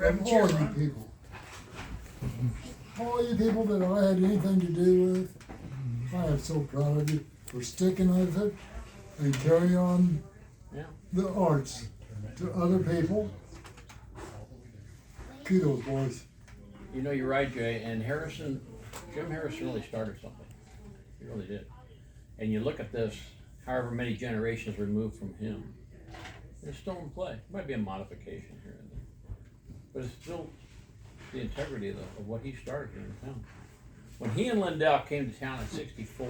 of all you people. All you people that I had anything to do with, I am so proud of you for sticking with it and carrying on the arts to other people. Kudos, boys. You know, you're right, Jay, and Jim Harrison really started something. He really did. And you look at this, however many generations removed from him, it's still in play. It might be a modification here and there, but it's still the integrity of what he started here in town. When he and Lindell came to town in '64,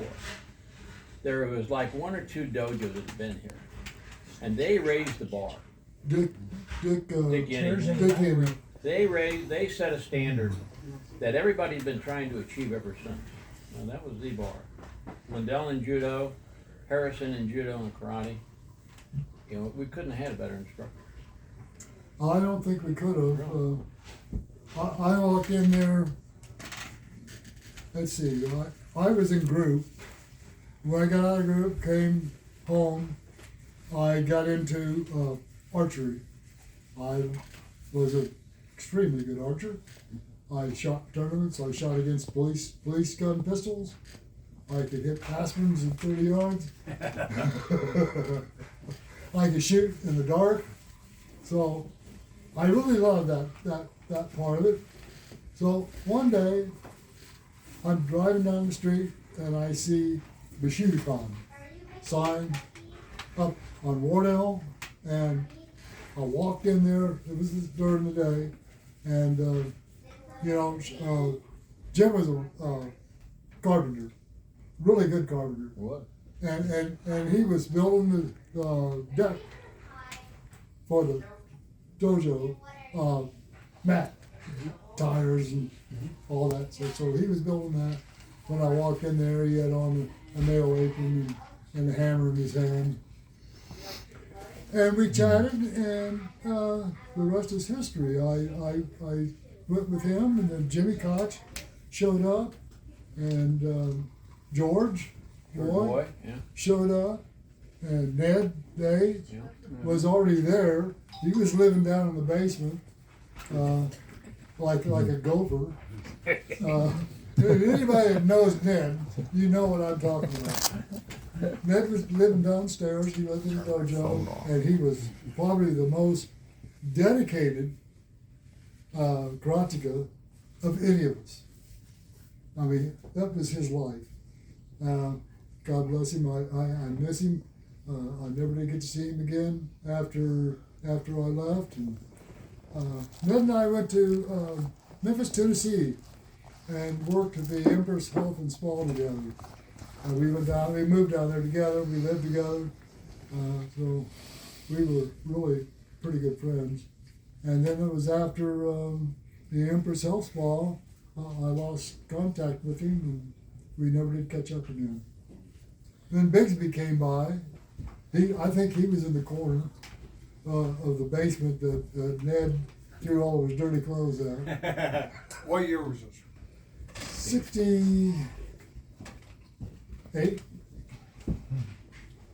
there was like one or two dojos that had been here, and they raised the bar. Dick Yenny. They set a standard that everybody's been trying to achieve ever since. And that was the bar. Lindell in judo, Harrison in judo and karate. You know, we couldn't have had a better instructor. I don't think we could have. I walked in there. Let's see. I was in group. When I got out of group, came home, I got into archery. I was an extremely good archer. I shot tournaments. I shot against police gun pistols. I could hit aspens at 30 yards. I could shoot in the dark. So I really loved that part of it. So one day I'm driving down the street and I see Bishudikan sign up on Wardell, and I walked in there. It was during the day, and Jim was a carpenter, really good carpenter. What? And he was building the deck for the dojo, mat, tires and all that. So he was building that. When I walked in there, he had on a nail apron and a hammer in his hand. And we chatted, and the rest is history. I went with him, and then Jimmy Koch showed up, and George Boy showed up, and Ned Day was already there. He was living down in the basement, like a gopher. Anybody that knows Ned, you know what I'm talking about. Ned was living downstairs. He lived in the dojo, and he was probably the most dedicated karateka of any of us. I mean, that was his life. God bless him. I miss him. I never did get to see him again after I left. And Ned and I went to Memphis, Tennessee, and worked at the Empress Health and Spa together. We moved down there together. We lived together. So we were really pretty good friends. And then it was after the Empress Health Spa, I lost contact with him, and we never did catch up again. Then Bigsby came by. I think he was in the corner of the basement that Ned threw all of his dirty clothes at. What year was this? 68,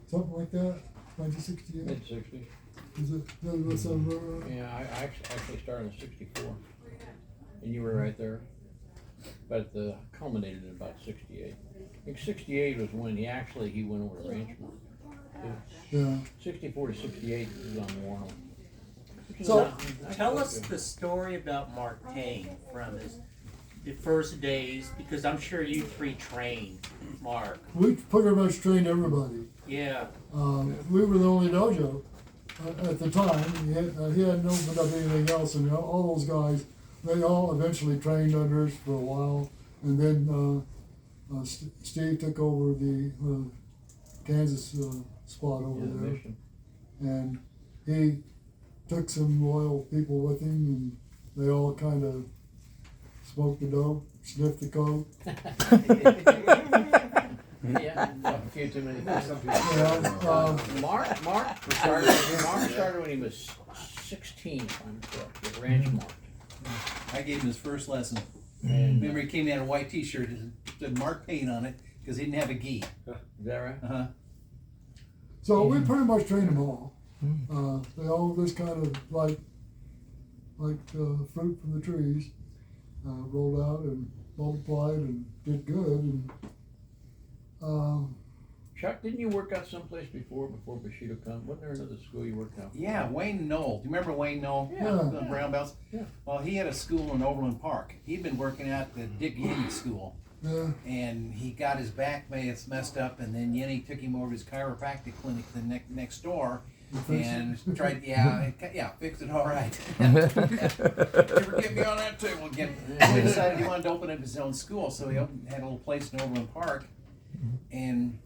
something like that. 1968. Mid-60s. Is it? That sound right? Yeah, I actually started in '64, and you were right there. But culminated in about '68. I think '68 was when he went over to Ranchmont. Yeah. '64 to '68 was on Warnell. So tell us the story about Mark Payne from the first days, because I'm sure you three trained Mark. We pretty much trained everybody. Yeah. We were the only dojo at the time. He hadn't opened up anything else, and all those guys, they all eventually trained under us for a while, and then Steve took over the Kansas spot over there, Mission. and he took some loyal people with him, and they all kind of smoked the dope, sniffed the coke. Yeah, a few too many things. Yeah, Mark started when he was 16, if I'm correct, at Ranch Mark. I gave him his first lesson. And, Remember, he came in a white T-shirt and said Mark Payne on it because he didn't have a gi. is that right? Uh-huh. so we pretty much trained them all. They all just kind of like like fruit from the trees, rolled out and multiplied and did good. And Chuck, didn't you work out someplace before Bushido come? Wasn't there another school you worked out? Yeah, Wayne Knoll. Do you remember Wayne Knoll? Yeah. The Brown Belts? Yeah. Well, he had a school in Overland Park. He'd been working at the Dick Yenny School. yeah, And he got his back messed up, and then Yenny took him over to his chiropractic clinic the next door, and tried, fixed it all right. Never get me on that table again. So he decided he wanted to open up his own school, so he had a little place in Overland Park, and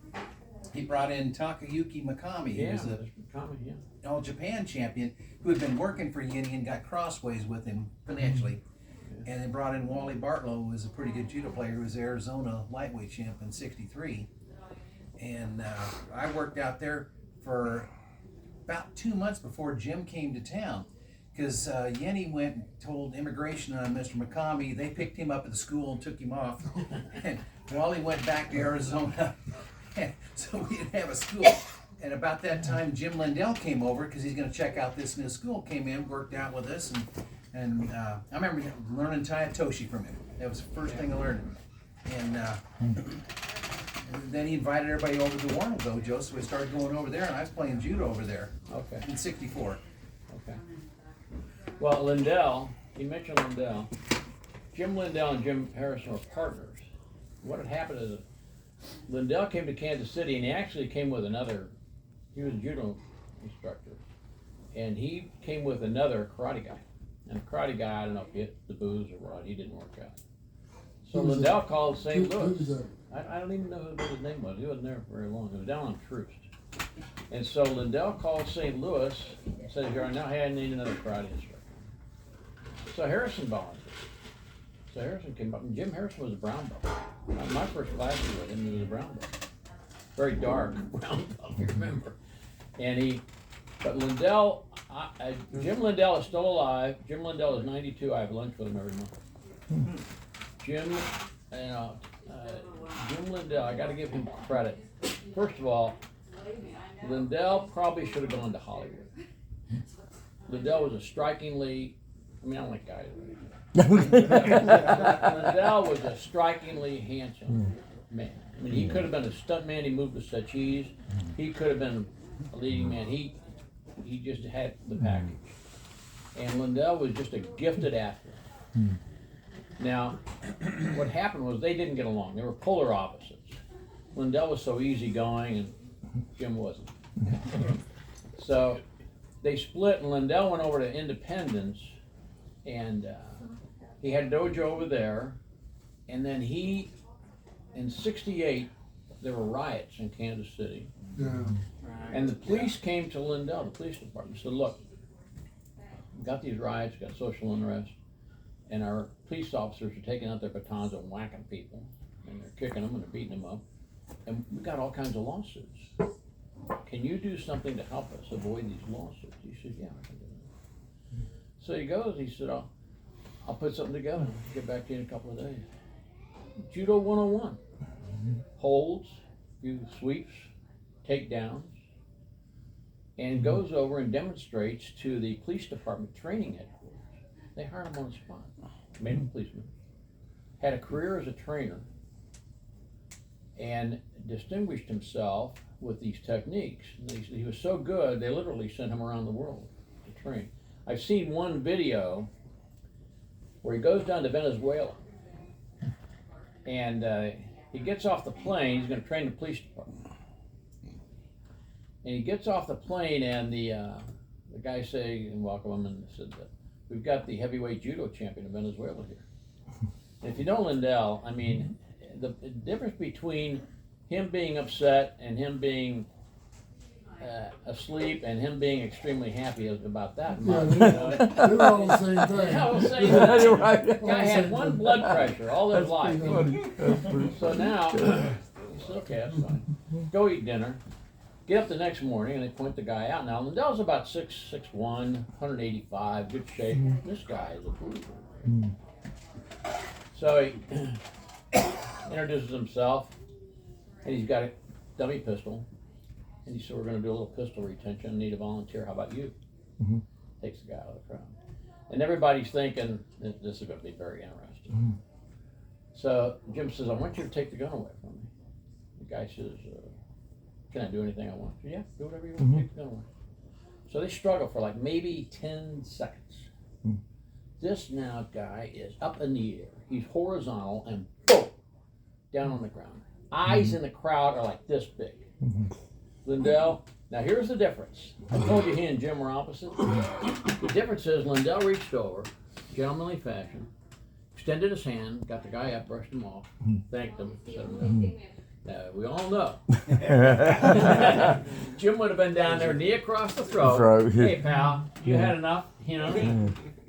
he brought in Takayuki Mikami, who Yeah, was a that's common, yeah. All Japan champion who had been working for Yenny and got crossways with him financially. And then brought in Wally Bartlow, who was a pretty good judo player, who was the Arizona lightweight champ in '63. And I worked out there for about 2 months before Jim came to town. Because Yenny went and told immigration on Mr. Mikami. They picked him up at the school and took him off. And Wally went back to Arizona. So we didn't have a school. And about that time, Jim Lindell came over because he's going to check out this new school. Came in, worked out with us, and I remember learning Tayatoshi from him. That was the first thing I learned. And then he invited everybody over to the Warnell Dojo, so we started going over there, and I was playing judo over there Okay, in '64. okay. Well, Lindell, you mentioned Lindell. Jim Lindell and Jim Harrison were partners. What had happened is Lindell came to Kansas City, and he actually came with he was a judo instructor, and he came with another karate guy. And the karate guy, I don't know if he hit the booze or what, he didn't work out. So Who was Lindell that? called St. who Louis. was that? I don't even know what his name was. He wasn't there for very long. It was down on Troost. And so Lindell called St. Louis and said, "Here, now, hey, I need another karate instructor." So Harrison volunteered. So Harrison came up, and Jim Harrison was a brown belt. My first class with him, he was a brown belt. Very dark brown belt, if you remember. And but Lindell, Jim Lindell is still alive. Jim Lindell is 92. I have lunch with him every month. Jim Lindell, I got to give him credit. First of all, Lindell probably should have gone to Hollywood. Lindell was a strikingly, I don't like guys. Lindell was a strikingly handsome man. He could have been a stunt man. He moved to Sachis. He could have been a leading man. He just had the package. And Lindell was just a gifted athlete. Now, what happened was they didn't get along. They were polar opposites. Lindell was so easygoing, and Jim wasn't. So they split, and Lindell went over to Independence, and he had a dojo over there. And then in '68, there were riots in Kansas City. Yeah. And the police came to Lindell, the police department, said, "Look, we've got these riots, got social unrest, and our police officers are taking out their batons and whacking people, and they're kicking them and they're beating them up, and we've got all kinds of lawsuits. Can you do something to help us avoid these lawsuits?" He said, "Yeah, I can do that." So he goes, he said, I'll put something together, I'll get back to you in a couple of days. Judo 101, holds, few sweeps, takedowns, and goes over and demonstrates to the police department training headquarters. They hired him on the spot, made him a policeman, had a career as a trainer, and distinguished himself with these techniques. And he was so good, they literally sent him around the world to train. I've seen one video where he goes down to Venezuela, and he gets off the plane. He's going to train the police department. And he gets off the plane, and the guy and welcome him, and said, "We've got the heavyweight judo champion of Venezuela here." And if you know Lindell, the difference between him being upset and him being asleep and him being extremely happy is about that Yeah, much. they were all the same thing. Yeah, I'll say that. You're right. The guy had one blood pressure all his life. That's pretty So now, he said, "Okay, that's fine. Go eat dinner." Get up the next morning, and they point the guy out. Now, Lindell's about 6'1", 185, good shape. This guy is a bruiser. So he introduces himself, and he's got a dummy pistol. And he said, "We're going to do a little pistol retention. Need a volunteer. How about you?" Takes the guy out of the crowd. And everybody's thinking that this is going to be very interesting. So Jim says, I want you to take the gun away from me. The guy says, can I do anything I want? Yeah, do whatever you want, take the gun away. So they struggle for like maybe 10 seconds. This now guy is up in the air. He's horizontal and boom, down on the ground. Eyes in the crowd are like this big. Lindell, now here's the difference. I told you he and Jim were opposite. The difference is Lindell reached over, gentlemanly fashion, extended his hand, got the guy up, brushed him off, thanked him, set him down. Now, we all know. Jim would have been down there, knee across the throat. Hey, pal, you had enough, you know?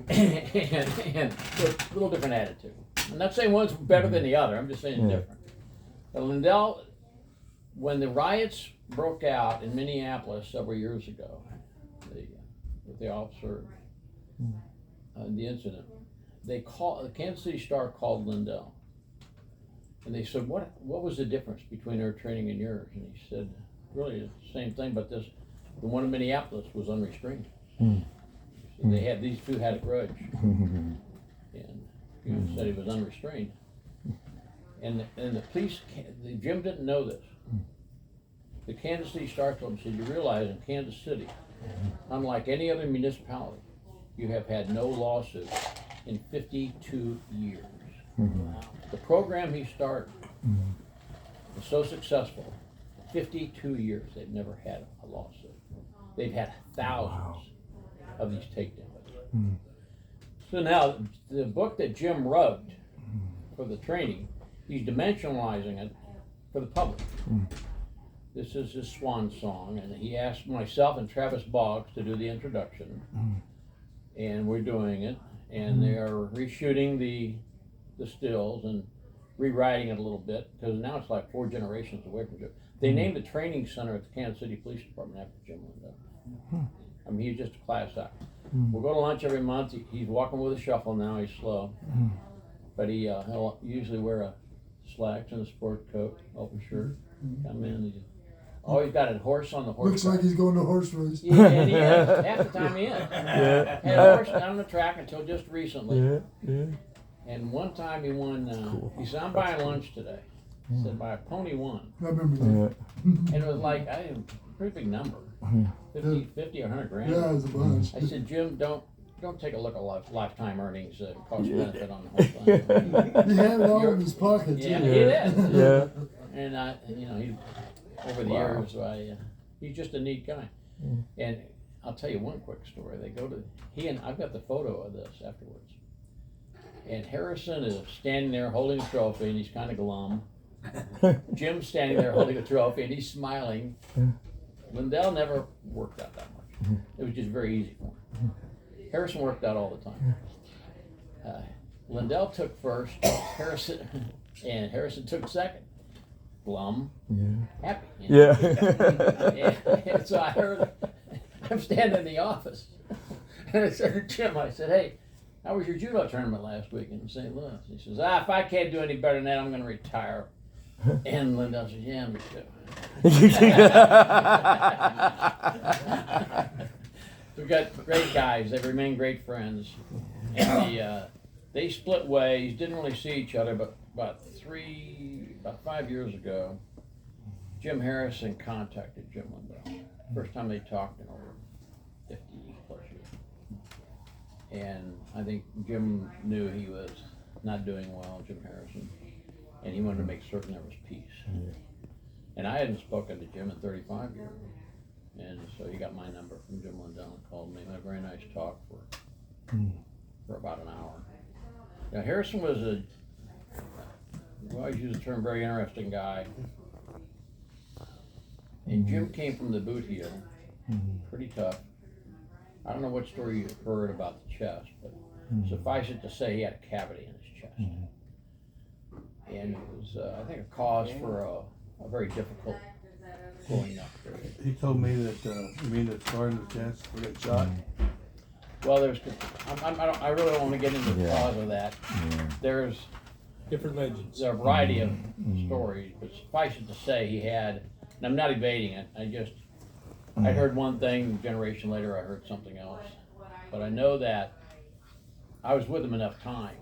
and with a little different attitude. I'm not saying one's better than the other, I'm just saying different. But Lindell, when the riots broke out in Minneapolis several years ago, with the officer, the incident, the Kansas City Star called Lindell. And they said, what was the difference between their training and yours? And he said, really the same thing, but the one in Minneapolis was unrestrained. So these two had a grudge. And he said he was unrestrained. And the police, Jim didn't know this. The Kansas City Star told him, said, you realize in Kansas City, unlike any other municipality, you have had no lawsuits in 52 years. Wow. The program he started was so successful, 52 years, they've never had a lawsuit. They've had thousands of these takedowns. So now, the book that Jim wrote for the training, he's dimensionalizing it for the public. This is his swan song, and he asked myself and Travis Boggs to do the introduction, and we're doing it, and they are reshooting the stills and rewriting it a little bit, because now it's like 4 generations away from Jim. They named the training center at the Kansas City Police Department after Jim Lindell. I mean, he's just a class act. We'll go to lunch every month. He's walking with a shuffle now, he's slow. But he'll usually wear a slacks and a sport coat, open shirt, come in. He's always got a horse on the horse. Looks like he's going to a horse race. Yeah, and he is. Half the time he is. Had a horse on the track until just recently. And one time he won, he said, I'm buying lunch today. He said, buy a pony one. I remember that. And it was like, a pretty big number. 50 or 100 grand. Yeah, it was a bunch. I said, Jim, don't take a look at lifetime earnings, cost benefit on the whole thing. He had it all in his pocket, too. Yeah, he did. And he, over the years, he's just a neat guy. And I'll tell you one quick story. They go to, I've got the photo of this afterwards. And Harrison is standing there holding a trophy, and he's kind of glum. Jim's standing there holding a trophy, and he's smiling. Lindell never worked out that much. It was just very easy for him. Harrison worked out all the time. Lindell took first, Harrison took second. Glum, happy. And so I heard, I'm standing in the office, and I said to Jim, I said, hey, how was your judo tournament last week in St. Louis? He says, if I can't do any better than that, I'm going to retire. And Lindell says, yeah, me too. We've got great guys. They remain great friends. And they split ways, didn't really see each other, but about 5 years ago, Jim Harrison contacted Jim Lindell. First time they talked in over 50 plus years. And I think Jim knew he was not doing well, Jim Harrison, and he wanted to make certain there was peace. And I hadn't spoken to Jim in 35 years. And so he got my number from Jim Lindell and called me. We had a very nice talk for about an hour. Now Harrison was we always use the term very interesting guy. And Jim came from the boot heel, pretty tough. I don't know what story you've heard about the chest, but suffice it to say he had a cavity in his chest. And it was, I think, a cause for a very difficult growing up period. He told me that, you mean the scar in the chest where it shot? Well, I really don't want to get into the cause of that. There's Different legends. a variety of stories, but suffice it to say he had, and I'm not evading it, I heard one thing, a generation later I heard something else. But I know that I was with him enough times,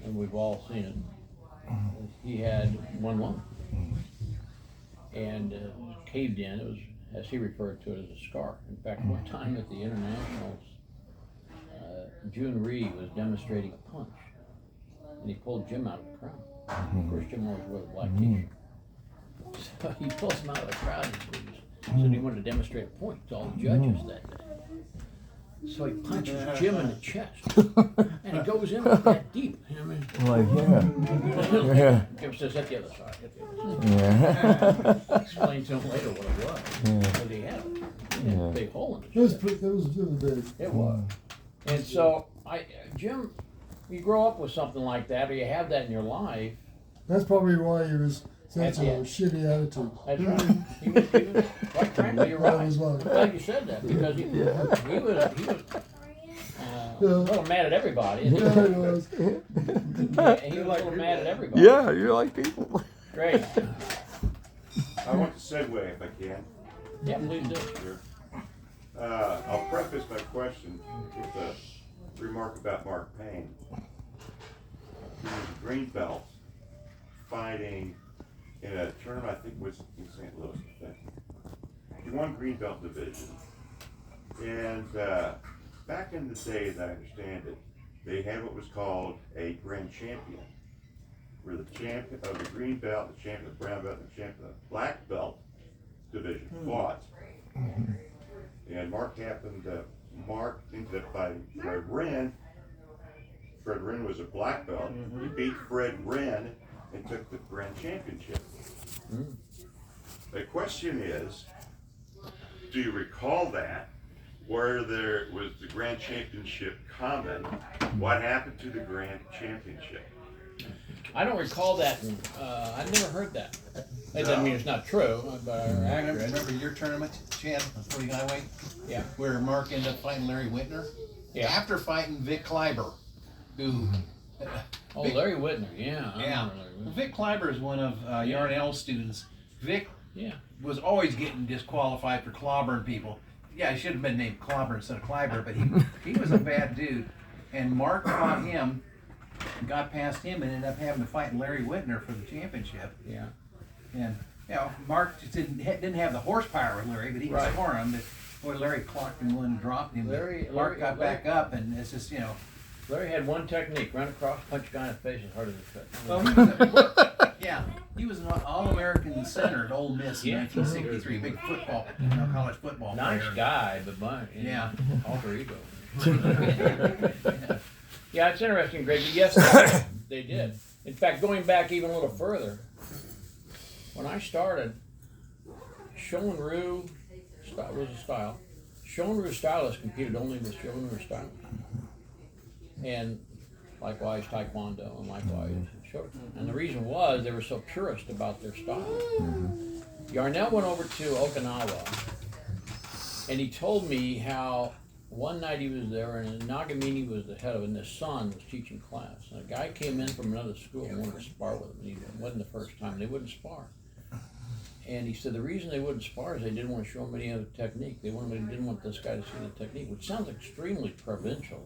and we've all seen it. He had one lung, and caved in. It was, as he referred to it, as a scar. In fact, one time at the internationals, June Reed was demonstrating a punch, and he pulled Jim out of the crowd. Of course, Jim always wore a black t-shirt. So he pulls him out of the crowd and said he wanted to demonstrate a point to all the judges that day. So he punches Jim in the chest, and it goes in like that deep. I mean, Like, yeah. Yeah. Jim says, hit the other side. Hit the other side. Yeah. Explained to him later what it was. Yeah. But he had a big hole in It was, it. it was big. It was. And so, Jim, you grow up with something like that, or you have that in your life. That's probably why he was such That's a it. shitty attitude. That's right. He was quite frankly, you're That right. was I'm like- glad you said that, because he was a little mad at everybody. Yeah, it was. He was a little mad at everybody. Yeah, you're like people. Great. I want to segue if I can. Yeah, please do. Sure. I'll preface my question with a remark about Mark Payne. He was a green belt fighting in a tournament, I think was in St. Louis, I think. He won green belt division. And back in the day, as I understand it, they had what was called a grand champion, where the champion of the green belt, the champion of the brown belt, and the champion of the black belt division fought. And Mark ended up fighting Fred Wren. Fred Wren was a black belt. He beat Fred Wren and took the grand championship. The question is, do you recall that? Where there was the grand championship common, what happened to the grand championship? I don't recall that. I've never heard that. That doesn't mean it's not true, but Remember your tournament, Chad, before you got away? Yeah. Where Mark ended up fighting Larry Whitner? Yeah. After fighting Vic Kleiber, who. Oh, Larry Whitner, yeah. I Yeah. remember Larry Whitner. Vic Kleiber is one of Yarnell's students. Vic Yeah. was always getting disqualified for clobbering people. Yeah, he should have been named Clobber instead of Kleiber, but he was a bad dude. And Mark fought him, got past him, and ended up having to fight Larry Whitner for the championship. Yeah. And Mark just didn't have the horsepower with Larry, but he Right. could score him. But boy, Larry clocked him one and dropped him. Mark got back up, and it's just Larry had one technique: run across, punch a guy in the face as hard as he could. Well, he was an All-American center at Ole Miss in 1963, big football, college football Nice player. guy, but Yeah. alter ego. Yeah, it's interesting, Greg. But yes, they did. In fact, going back even a little further, when I started, Shonen-ryu was a style. Shonen-ryu stylists competed only with Shonen-ryu stylists. And likewise Taekwondo and likewise Shotokan. And the reason was they were so purist about their style. Yarnell went over to Okinawa and he told me how one night he was there and Nagamine was the head of it and his son was teaching class. And a guy came in from another school and wanted to spar with him. And it wasn't the first time. They wouldn't spar. And he said the reason they wouldn't spar is they didn't want to show him any other technique. They didn't want this guy to see the technique, which sounds extremely provincial.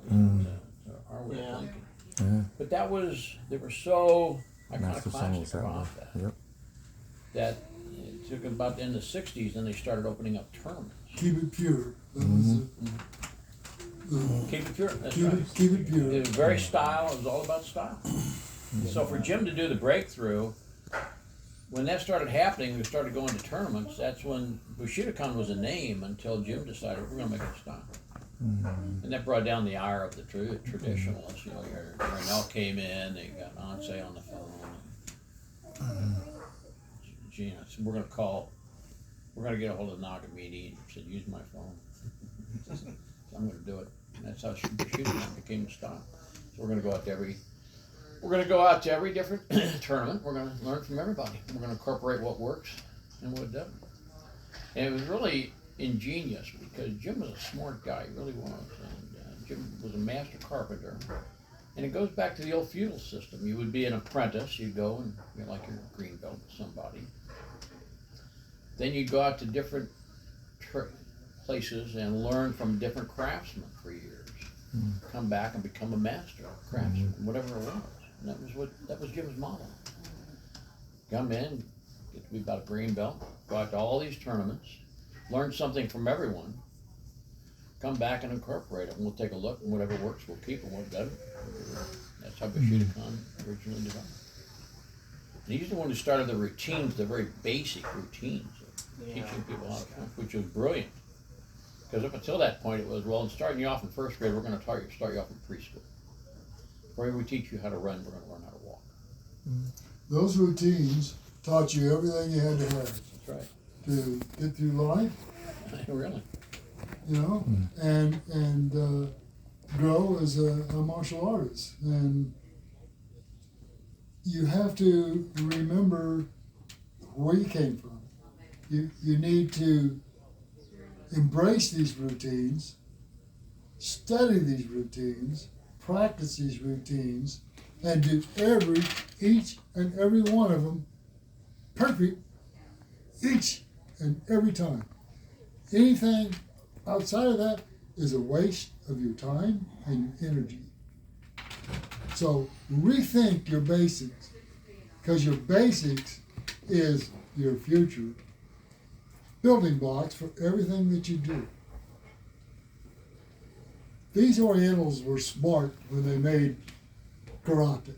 Our way of thinking. Yeah. But they were so Master Symbols iconoclastic about that. Yep. That it took about in the 60s, and they started opening up tournaments. Keep it pure. That was Keep it pure, that's keep right. it, keep it pure. It was very style, it was all about style. So for Jim to do the breakthrough, when that started happening, we started going to tournaments, that's when Bushidokan was a name until Jim decided we're going to make it a style. And that brought down the ire of the traditionalists. Yarnell came in, they got Ansei on the phone. Gina said, we're going to get a hold of Nagamine. He said, use my phone. So I'm going to do it. And that's how Bushidokan became a style. So we're going to go out to every different tournament. We're going to learn from everybody. We're going to incorporate what works and what doesn't. And it was really ingenious because Jim was a smart guy, he really was. And Jim was a master carpenter. And it goes back to the old feudal system. You would be an apprentice, you'd go and you're like your green belt with somebody. Then you'd go out to different places and learn from different craftsmen for years. come back and become a master, craftsman, whatever it was. And that was Jim's model. Come in, get to be about a green belt, go out to all these tournaments, learn something from everyone, come back and incorporate it, and we'll take a look, and whatever works, we'll keep, and what doesn't. That's how Bushido-Kan originally developed. And he's the one who started the routines, the very basic routines of teaching people how to count, which was brilliant. Because up until that point, it was, well, starting you off in first grade, we're going to start you off in preschool. Before we teach you how to run, we're going to learn how to walk. Those routines taught you everything you had to have That's right. to get through life, Really? you know, and grow as a martial artist. And you have to remember where you came from. You need to embrace these routines, study these routines, practice these routines, and do each and every one of them perfect each and every time. Anything outside of that is a waste of your time and your energy. So rethink your basics, because your basics is your future building blocks for everything that you do. These Orientals were smart when they made karate.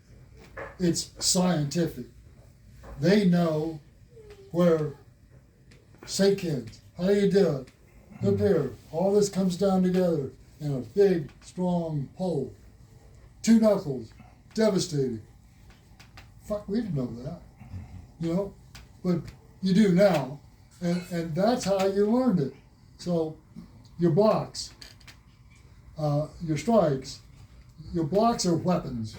It's scientific. They know where, say kids, how do you do it? Look here, all this comes down together in a big, strong pole. 2 knuckles, devastating. Fuck, we didn't know that, you know? But you do now, and that's how you learned it. So your blocks, your strikes, your blocks are weapons.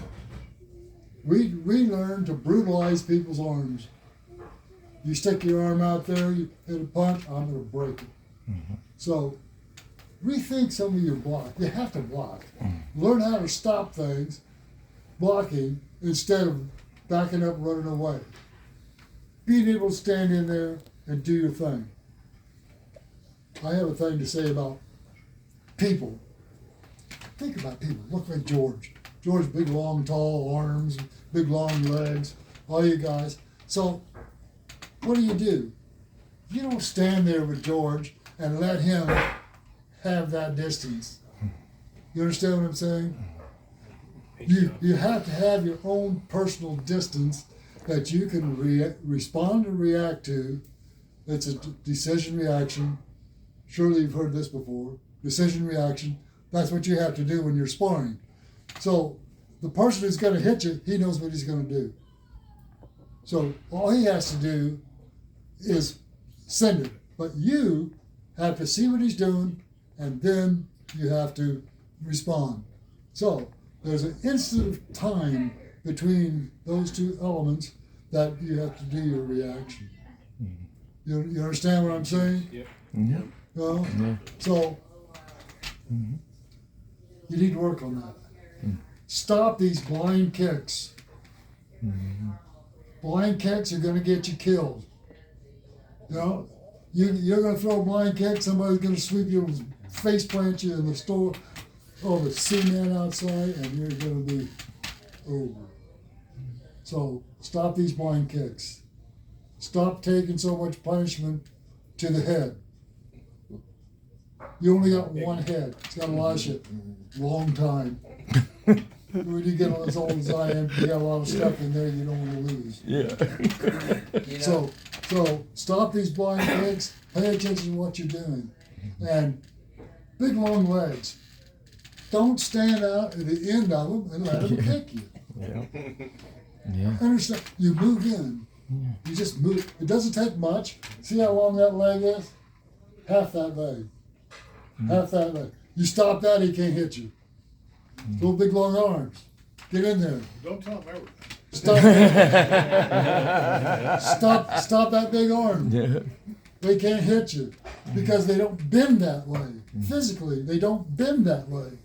We learn to brutalize people's arms. You stick your arm out there, you hit a punch, I'm gonna break it. So rethink some of your block. You have to block. Learn how to stop things blocking instead of backing up, running away. Being able to stand in there and do your thing. I have a thing to say about people. Think about people. Look like George. George, big, long, tall arms, big, long legs, all you guys. So what do? You don't stand there with George and let him have that distance. You understand what I'm saying? You have to have your own personal distance that you can respond and react to. It's a decision reaction. Surely you've heard this before. Decision reaction. That's what you have to do when you're sparring. So the person who's going to hit you, he knows what he's going to do. So all he has to do is send it. But you have to see what he's doing, and then you have to respond. So there's an instant of time between those two elements that you have to do your reaction. You understand what I'm saying? Yep. Yeah. No? Yeah. So you need to work on that. Stop these blind kicks. Blind kicks are going to get you killed. You know, you're going to throw a blind kick, somebody's going to sweep you, face plant you in the store, the cement outside, and you're going to be over. So stop these blind kicks. Stop taking so much punishment to the head. You only got one head. It's got a lot of shit. Long time. When you get as old as I am, you got a lot of stuff in there you don't want to lose. Yeah. So stop these blind kicks. Pay attention to what you're doing. And big long legs. Don't stand out at the end of them and let them kick you. Yeah. Yeah. Understand? You move in. You just move. It doesn't take much. See how long that leg is? Half that leg. Half that leg. You stop that, he can't hit you. Little big long arms. Get in there. Don't tell them everything. Stop that. Stop that big arm. Yeah. They can't hit you because they don't bend that way. Physically, they don't bend that way.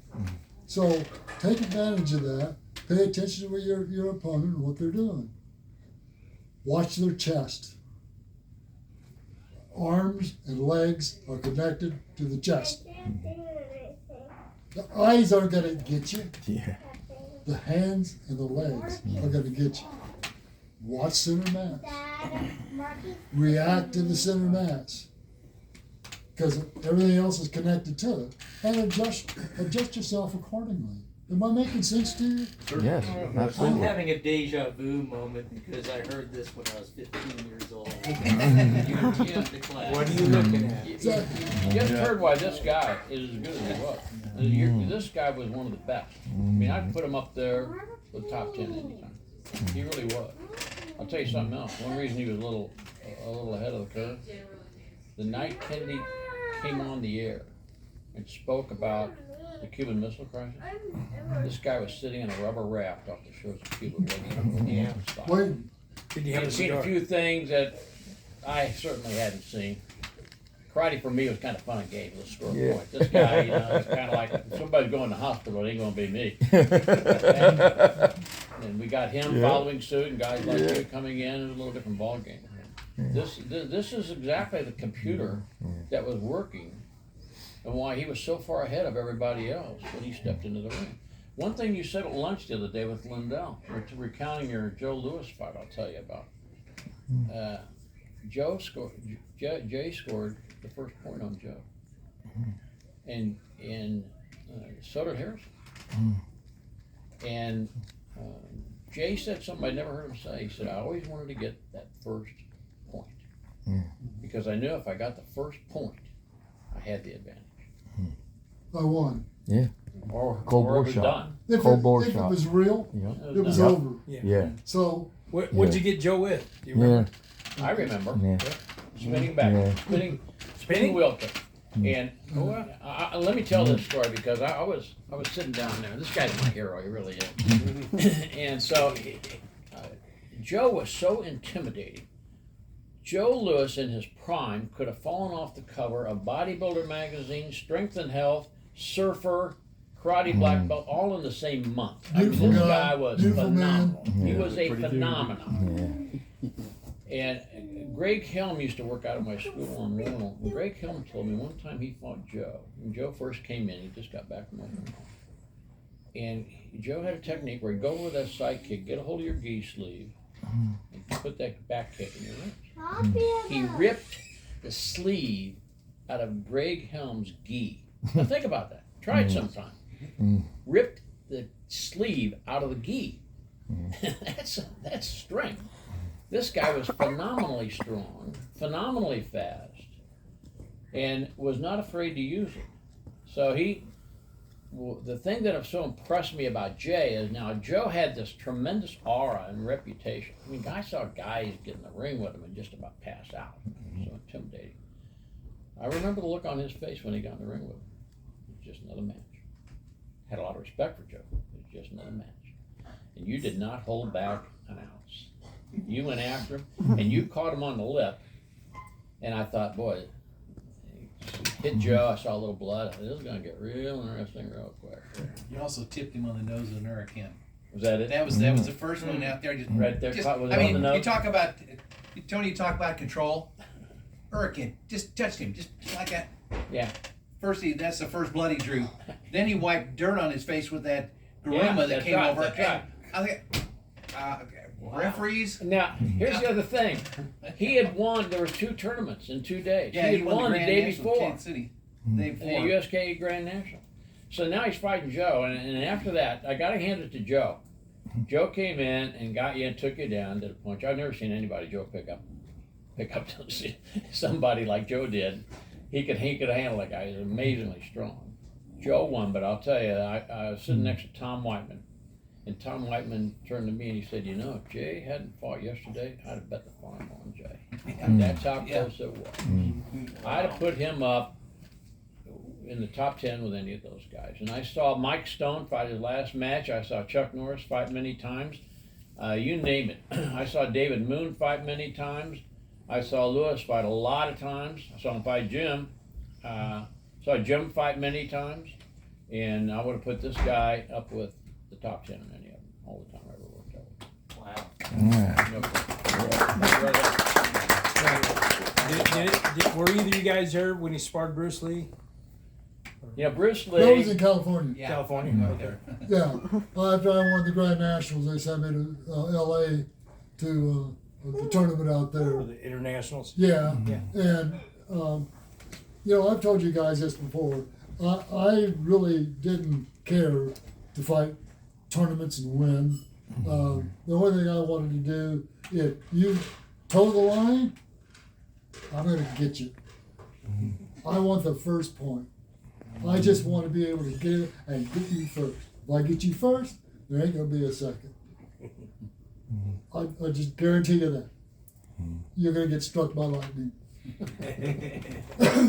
So take advantage of that. Pay attention to your opponent and what they're doing. Watch their chest. Arms and legs are connected to the chest. The eyes aren't gonna get you. Yeah. The hands and the legs are gonna get you. Watch center mass. React to the center mass. Because everything else is connected to it. And adjust yourself accordingly. Am I making sense to you? Yes, I'm absolutely. having a deja vu moment because I heard this when I was 15 years old. You went to class. What are you looking at? You just heard why this guy is as good as he was. This guy was one of the best. I mean, I'd put him up there with top 10 anytime. He really was. I'll tell you something else. One reason he was a little ahead of the curve. The night Kennedy came on the air and spoke about the Cuban Missile Crisis, this guy was sitting in a rubber raft off the shores of Cuba waiting for the stop. Wait, Did you I've have a seen a cigar? few things that I certainly hadn't seen. Karate for me was kind of fun and games, let's score a Yeah. point. This guy, it's kind of like if somebody's going to hospital, it ain't gonna be me. And we got him Yeah. following suit, and guys like Yeah. you coming in. It was a little different ballgame. This is exactly the computer that was working, and why he was so far ahead of everybody else when he stepped into the ring. One thing you said at lunch the other day with Lindell, recounting your Joe Louis fight, I'll tell you about. Jay scored the first point on Joe, and so did Harrison. And Jay said something I never heard him say. He said, "I always wanted to get that first point because I knew if I got the first point, I had the advantage." I won. Or Cold it bore was shot. done. If, Cold it, bore if it shot. was real, Yeah. it was done. over. Yeah. So What'd you get Joe with? Do you remember? Yeah. I remember Yeah. spinning back, Yeah. spinning Spinning? wheel kick. And let me tell this story because I was sitting down there. This guy's my hero. He really is. And so Joe was so intimidating. Joe Louis in his prime could have fallen off the cover of Bodybuilder magazine, Strength and Health, Surfer, Karate Black Belt, all in the same month. I mean, Beautiful this guy, guy was beautiful man. phenomenal. He was a Pretty dude. phenomenon. And Greg Helm used to work out of my school on Warnell. And Greg Helm told me one time he fought Joe. When Joe first came in, he just got back from Oklahoma. And Joe had a technique where he'd go over that side kick, get a hold of your gi sleeve, and put that back kick in your ribs. He ripped the sleeve out of Greg Helm's gi. Now think about that. Try it sometime. Ripped the sleeve out of the gi. That's strength. This guy was phenomenally strong, phenomenally fast, and was not afraid to use it. So the thing that so impressed me about Jay is now Joe had this tremendous aura and reputation. I mean, I saw guys get in the ring with him and just about pass out. So intimidating. I remember the look on his face when he got in the ring with him. It was just another match. Had a lot of respect for Joe. It was just another match. And you did not hold back an ounce. You went after him, and you caught him on the lip. And I thought, boy, hit Joe. I saw a little blood. I thought, this is going to get real interesting real quick. You also tipped him on the nose with an hurricane. Was that it? That was the first one out there. Just, Right there, just, caught with it I on mean, the nose? you talk about Tony. You talk about control. Hurricane just touched him, just like that. Yeah. First, that's the first blood he drew. Then he wiped dirt on his face with that Yeah, garuma that that's came right, over. that's right. I think referees. Now, here's the other thing. He had won, there was 2 tournaments in 2 days. Yeah, he had won the Grand day National before. Kansas City. Day The before. USK Grand National. So now he's fighting Joe, and after that, I got to hand it to Joe. Joe came in and got you and took you down, did a punch. I've never seen anybody Joe pick up somebody like Joe did. He could handle that guy. He's amazingly strong. Joe won, but I'll tell you, I was sitting next to Tom Whiteman, and Tom Whiteman turned to me and he said, "You know, if Jay hadn't fought yesterday, I'd have bet the farm on Jay." That's how close it was. I'd have put him up in the top 10 with any of those guys. And I saw Mike Stone fight his last match. I saw Chuck Norris fight many times. You name it. I saw David Moon fight many times. I saw Lewis fight a lot of times. I saw him fight Jim. Saw Jim fight many times. And I would have put this guy up with the top 10 in any of them all the time I ever worked out. Wow. No problem. Were either of you guys there when he sparred Bruce Lee? Or You know, Bruce That was Lee. in California. Yeah. California. Right Okay. there. Yeah, after I won the Grand Nationals, they sent me to L.A. to the tournament out there. For the internationals. Yeah, Yeah. and you know, I've told you guys this before. I really didn't care to fight tournaments and win. The only thing I wanted to do, if you toe the line, I'm going to get you. I want the first point. I just want to be able to get it and get you first. If I get you first, there ain't going to be a second. I just guarantee you that. You're going to get struck by lightning.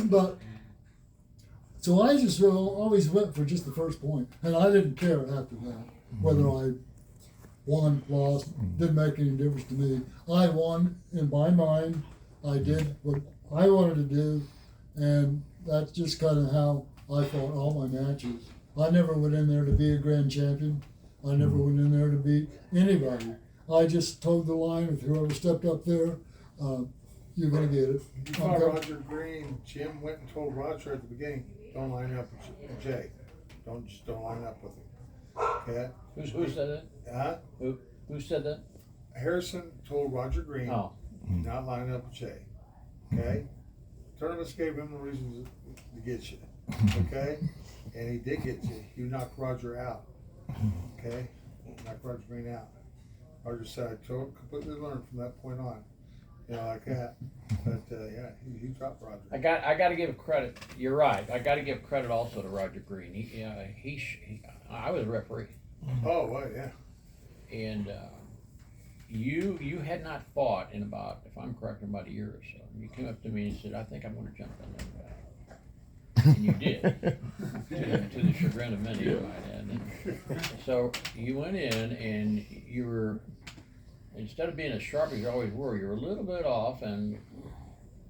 But so I just always went for just the first point, and I didn't care after that whether I won, lost, didn't make any difference to me. I won in my mind. I did what I wanted to do, and that's just kind of how I fought all my matches. I never went in there to be a grand champion. I never went in there to beat anybody. I just toed the line with whoever stepped up there. You're gonna get it. You fought Roger Green. Jim went and told Roger at the beginning, don't line up with Jay. Don't line up with him. Okay? Who said that? Who said that? Harrison told Roger Green, Oh, not line up with Jay. Okay? Tournaments gave him a reason to get you. Okay? And he did get you. You knocked Roger out. Okay? Knocked Roger Green out. Roger said, I completely learned from that point on. You know, like that. But yeah, he dropped Roger. I got to give credit. You're right. I got to give credit also to Roger Green. I was a referee, Oh, well, yeah. and you had not fought in about, if I'm correct, in about a year or so. You came up to me and said, I think I'm going to jump in there. And you did, to the chagrin of many, I might add. And so you went in and you were, instead of being as sharp as you always were, you were a little bit off and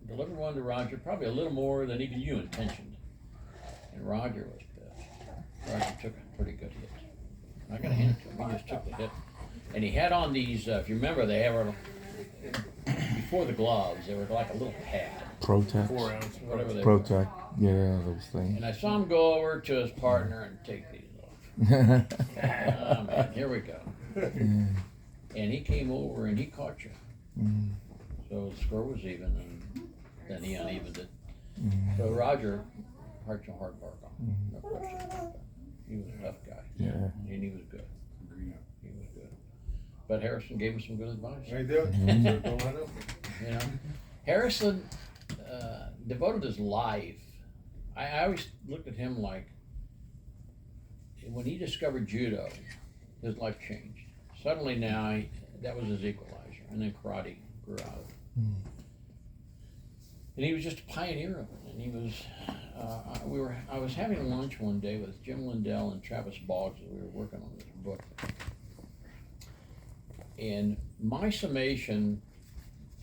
delivered one to Roger, probably a little more than even you intentioned. And Roger was pissed. Roger took a pretty good hit. I gotta hand it to him, he just took the hit. And he had on these, if you remember, they were, before the gloves, they were like a little pad. Protex. 4 ounce. Whatever they were. Protex. Yeah, those things. And I saw him go over to his partner and take these off. Oh man, here we go. And he came over and he caught you. So the score was even, and then he unevened it. So Roger hurt your hard bark on. No question about that. He was a tough guy. Yeah. And he was good. He was good. But Harrison gave him some good advice. There you do it. Don't line up. You know, Harrison devoted his life. I always looked at him like, when he discovered judo, his life changed. Suddenly now, that was his equalizer, and then karate grew out of it. And he was just a pioneer of it. And he was, I was having lunch one day with Jim Lindell and Travis Boggs as we were working on this book. And my summation,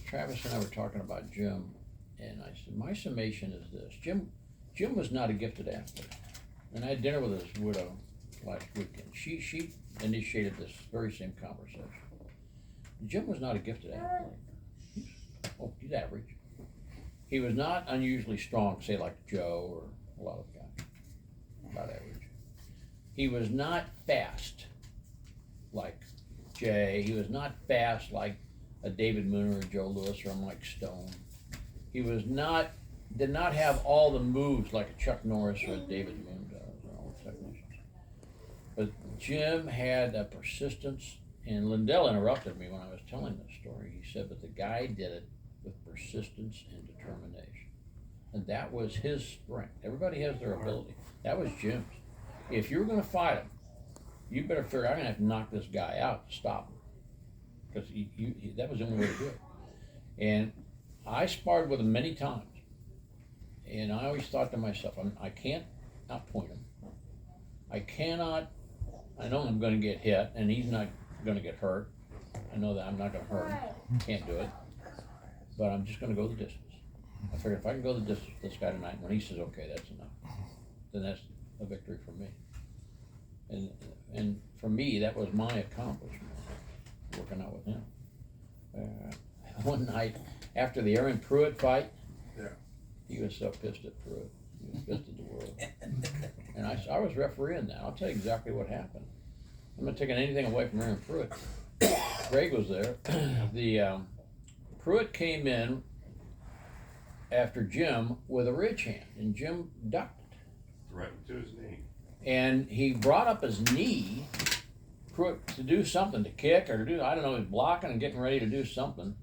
Travis and I were talking about Jim, and I said, my summation is this. Jim was not a gifted athlete. And I had dinner with his widow last weekend. She initiated this very same conversation. Jim was not a gifted athlete. He's average. He was not unusually strong, say like Joe or a lot of guys. About average. He was not fast like Jay. He was not fast like a David Mooner or Joe Louis or a Mike Stone. He was not, did not have all the moves like a Chuck Norris or a David Moon does, or all the technicians. But Jim had a persistence, and Lindell interrupted me when I was telling this story. He said, but the guy did it with persistence and determination. And that was his strength. Everybody has their ability. That was Jim's. If you're gonna fight him, you better figure, I'm gonna have to knock this guy out to stop him. Because that was the only way to do it. And I sparred with him many times. And I always thought to myself, I can't outpoint him. I know I'm gonna get hit, and he's not gonna get hurt. I know that I'm not gonna hurt him. Can't do it. But I'm just gonna go the distance. I figured if I can go the distance with this guy tonight, when he says, okay, that's enough, then that's a victory for me. And for me, that was my accomplishment, working out with him. One night, after the Aaron Pruitt fight, Yeah. he was so pissed at Pruitt. Visited the world. And I was refereeing that. I'll tell you exactly what happened. I'm not taking anything away from Aaron Pruitt. Greg was there. Pruitt came in after Jim with a ridge hand, and Jim ducked it. Right to his knee. And he brought up his knee, Pruitt, to do something, to kick or to do, I don't know, he was blocking and getting ready to do something.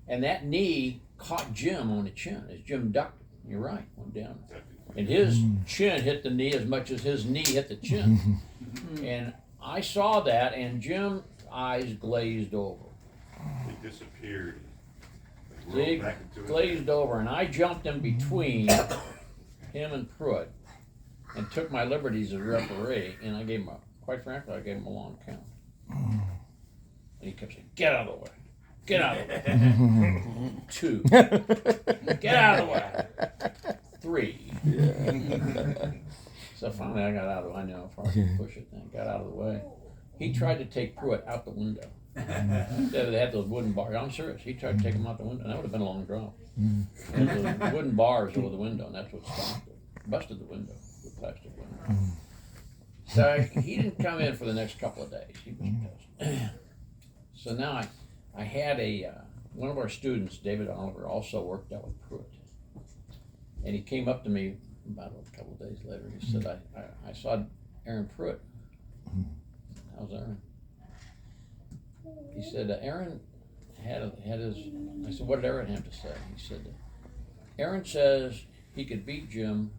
And that knee caught Jim on the chin as Jim ducked it. You're right, went down. And his chin hit the knee as much as his knee hit the chin. And I saw that, and Jim's eyes glazed over. He disappeared. They Rolled back into his glazed over, and I jumped in between him and Pruitt and took my liberties as referee, and I gave him quite frankly, I gave him a long count. And he kept saying, "Get out of the way. Get out of the way." 2. Get out of the way. 3. So finally I got out of the way. I know how far I could push it then. Got out of the way. He tried to take Pruitt out the window. They had those wooden bars. I'm serious. He tried to take him out the window. That would have been a long drop. And those wooden bars over the window, and that's what stopped it. Busted the window, the plastic window. So he didn't come in for the next couple of days. He was pissed. So now I had one of our students, David Oliver, also worked out with Pruitt. And he came up to me about a couple of days later. He said, I saw Aaron Pruitt. How's Aaron? He said, Aaron had his, I said, what did Aaron have to say? He said, Aaron says he could beat Jim,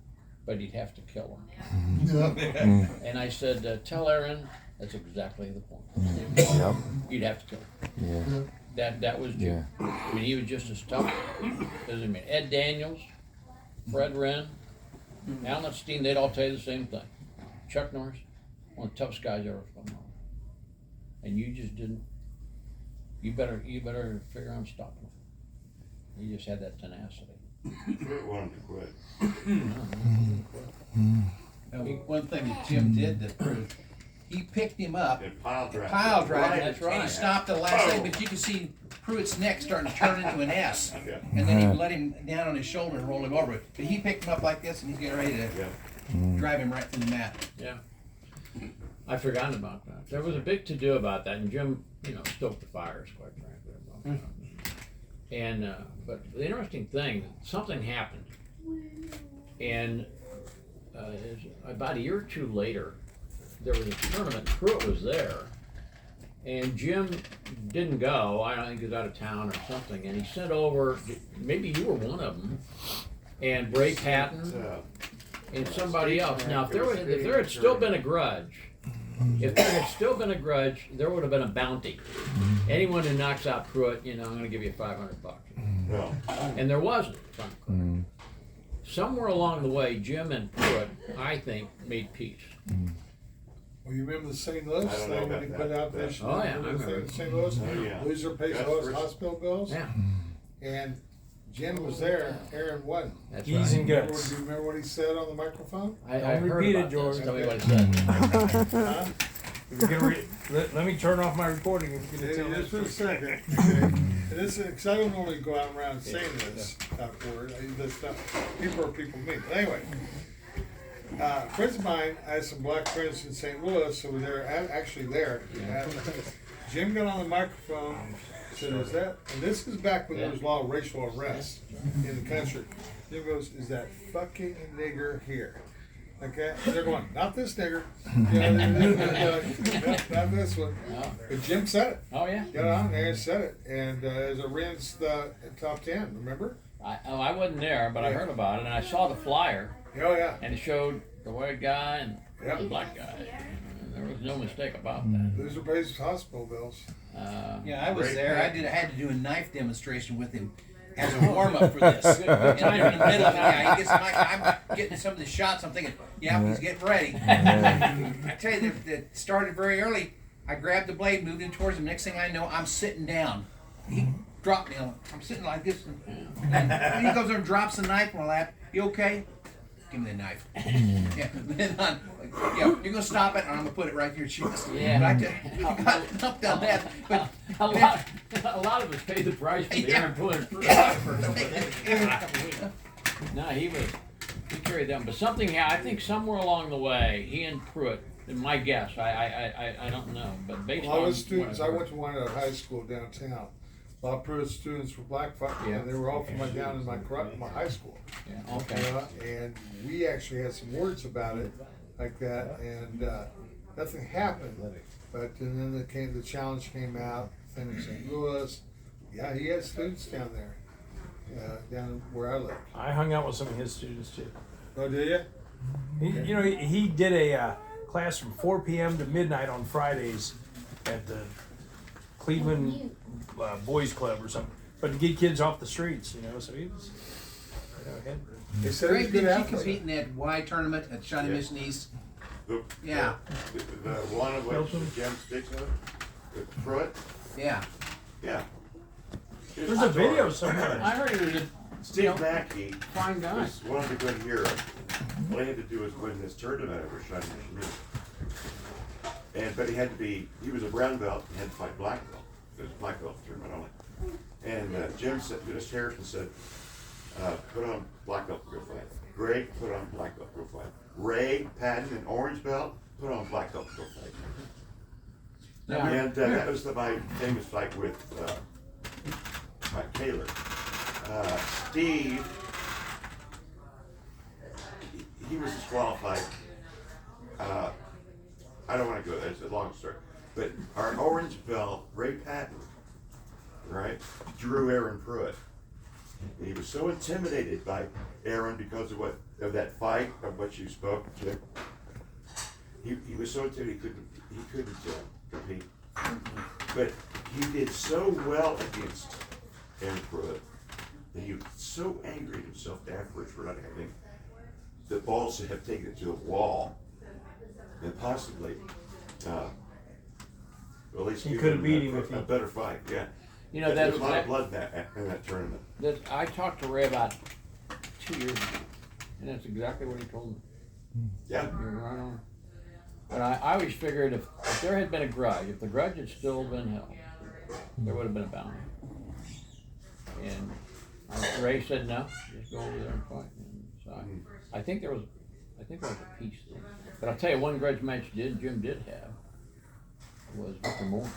but he'd have to kill him. Yeah. And I said, tell Aaron that's exactly the point. Yep. You'd have to kill him. Yeah. That was Jim. I mean, he was just as tough as I mean. Ed Daniels, Fred Wren, Alan Epstein, they'd all tell you the same thing. Chuck Norris, one of the toughest guys ever from home. And you just didn't. You better figure out stopping him. You just had that tenacity. Pruitt wanted to quit. One thing that Jim did that proved, he picked him up, And pile drive. pile drive, That's and right. he stopped at the last second, but you could see Pruitt's neck starting to turn into an S. Yeah. And then he let him down on his shoulder and roll him over it. But he picked him up like this, and he's getting ready to Yeah. drive him right through the mat. Yeah. I forgot about that. There was a big to-do about that, and Jim, stoked the fires, quite frankly. About that. And, but the interesting thing, something happened. And about a year or two later, there was a tournament, Pruitt was there, and Jim didn't go. I don't think he was out of town or something, and he sent over, maybe you were one of them, and Bray Patton, and somebody else. Now, if there had still been a grudge, there would have been a bounty. Anyone who knocks out Pruitt, I'm going to give you $500. No. And there wasn't. Somewhere along the way, Jim and Pruitt, I think, made peace. Well, you remember the St. Louis I don't know thing when he about put that. out this? Oh, yeah, I thing remember. in St. Louis? Oh, yeah. Loser pays That's all his first. hospital bills? Yeah, And Jim was there, Aaron wasn't. that's Easy right. and Do guts. you remember what he said on the microphone? I Don't heard repeat it, about George. this. Tell me what he said. Huh? If you're gonna let me turn off my recording if you're gonna tell me. Just for a second. And this is, because I don't normally go out around saying this type of word. This stuff, people are people me. But anyway, friends of mine, I had some black friends in St. Louis, so they're actually there. Jim got on the microphone, said, "Is that?" And this is back when there was a lot of racial arrests in the country. Jim goes, "Is that fucking nigger here?" Okay, they're going, "Not this nigger." Not this one. But Jim said it. Oh, yeah? Got on there and said it, and as it rins the top 10, remember? I wasn't there, but I heard about it, and I saw the flyer, Oh yeah. and it showed the white guy and Yeah. the black guy. And there was no mistake about that. Loser pays hospital bills. Yeah, I was Great there. pick. I had to do a knife demonstration with him as a warm up for this. And I'm in the middle of it. Yeah, he gets I'm getting some of the shots. I'm thinking, yeah, he's getting ready. I tell you, that started very early. I grabbed the blade, moved in towards him. Next thing I know, I'm sitting down. He dropped me on. I'm sitting like this, and he goes over and drops the knife in my lap. You okay? Give me the knife. Yeah, then you're gonna stop it, and I'm gonna put it right through your chest. Yeah. But I got up down that, but A lot of us paid the price for the Yeah. Aaron Pruitt. No, he was. he carried them. But something, I think somewhere along the way, he and Pruitt, in my guess, I don't know, but based A lot on of students, what I I've went to one at a high school downtown. A lot of Pruitt students were black, Yeah. and they were all from down in my high school. heard. Yeah, okay. And we actually had some words about it like that, and nothing happened. But then the challenge came out, thing in St. Louis. Yeah, he had students down there, down where I lived. I hung out with some of his students too. Oh, did you? He did a class from 4 p.m. to midnight on Fridays at the Cleveland Boys Club or something, but to get kids off the streets, so he was, They said he was Greg, a good didn't you athlete. compete in that Y tournament at Shawnee Yeah. Mission East? The, Yeah. The one of which Jim speaks of, with Pruitt, Yeah. yeah. There's a video somewhere. I heard he was a Steve Mackey fine guy. was one of the good heroes. All he had to do was win this tournament over Shawnee Mission East. But he was a brown belt, he had to fight black belt. It was a black belt tournament only. And Jim said, Harrison said, put on black belt to go fight. Greg, put on black belt to go fight. Ray Patton, an orange belt, put on black belt to go fight. Yeah. And that was my famous fight with Mike Taylor. Steve, he was disqualified. I don't want to go there, it's a long story. But our orange belt, Ray Patton, right, drew Aaron Pruitt. And he was so intimidated by Aaron because of that fight, of what you spoke to. He was so intimidated he couldn't compete. But he did so well against Aaron Pruitt that he was so angry at himself afterwards for not having the balls to have taken it to the wall and possibly, well, at least You give could have beat him a, if he- a better fight. Yeah, There there was was a lot of blood in that tournament. I talked to Ray about 2 years ago, and that's exactly what he told me. Yeah, You're right on. But I always figured if there had been a grudge, if the grudge had still been held, there would have been a bounty. And Ray said no, just go over there and fight. And so I think there was a peace thing. But I'll tell you, one grudge match Jim did have was Victor Moore.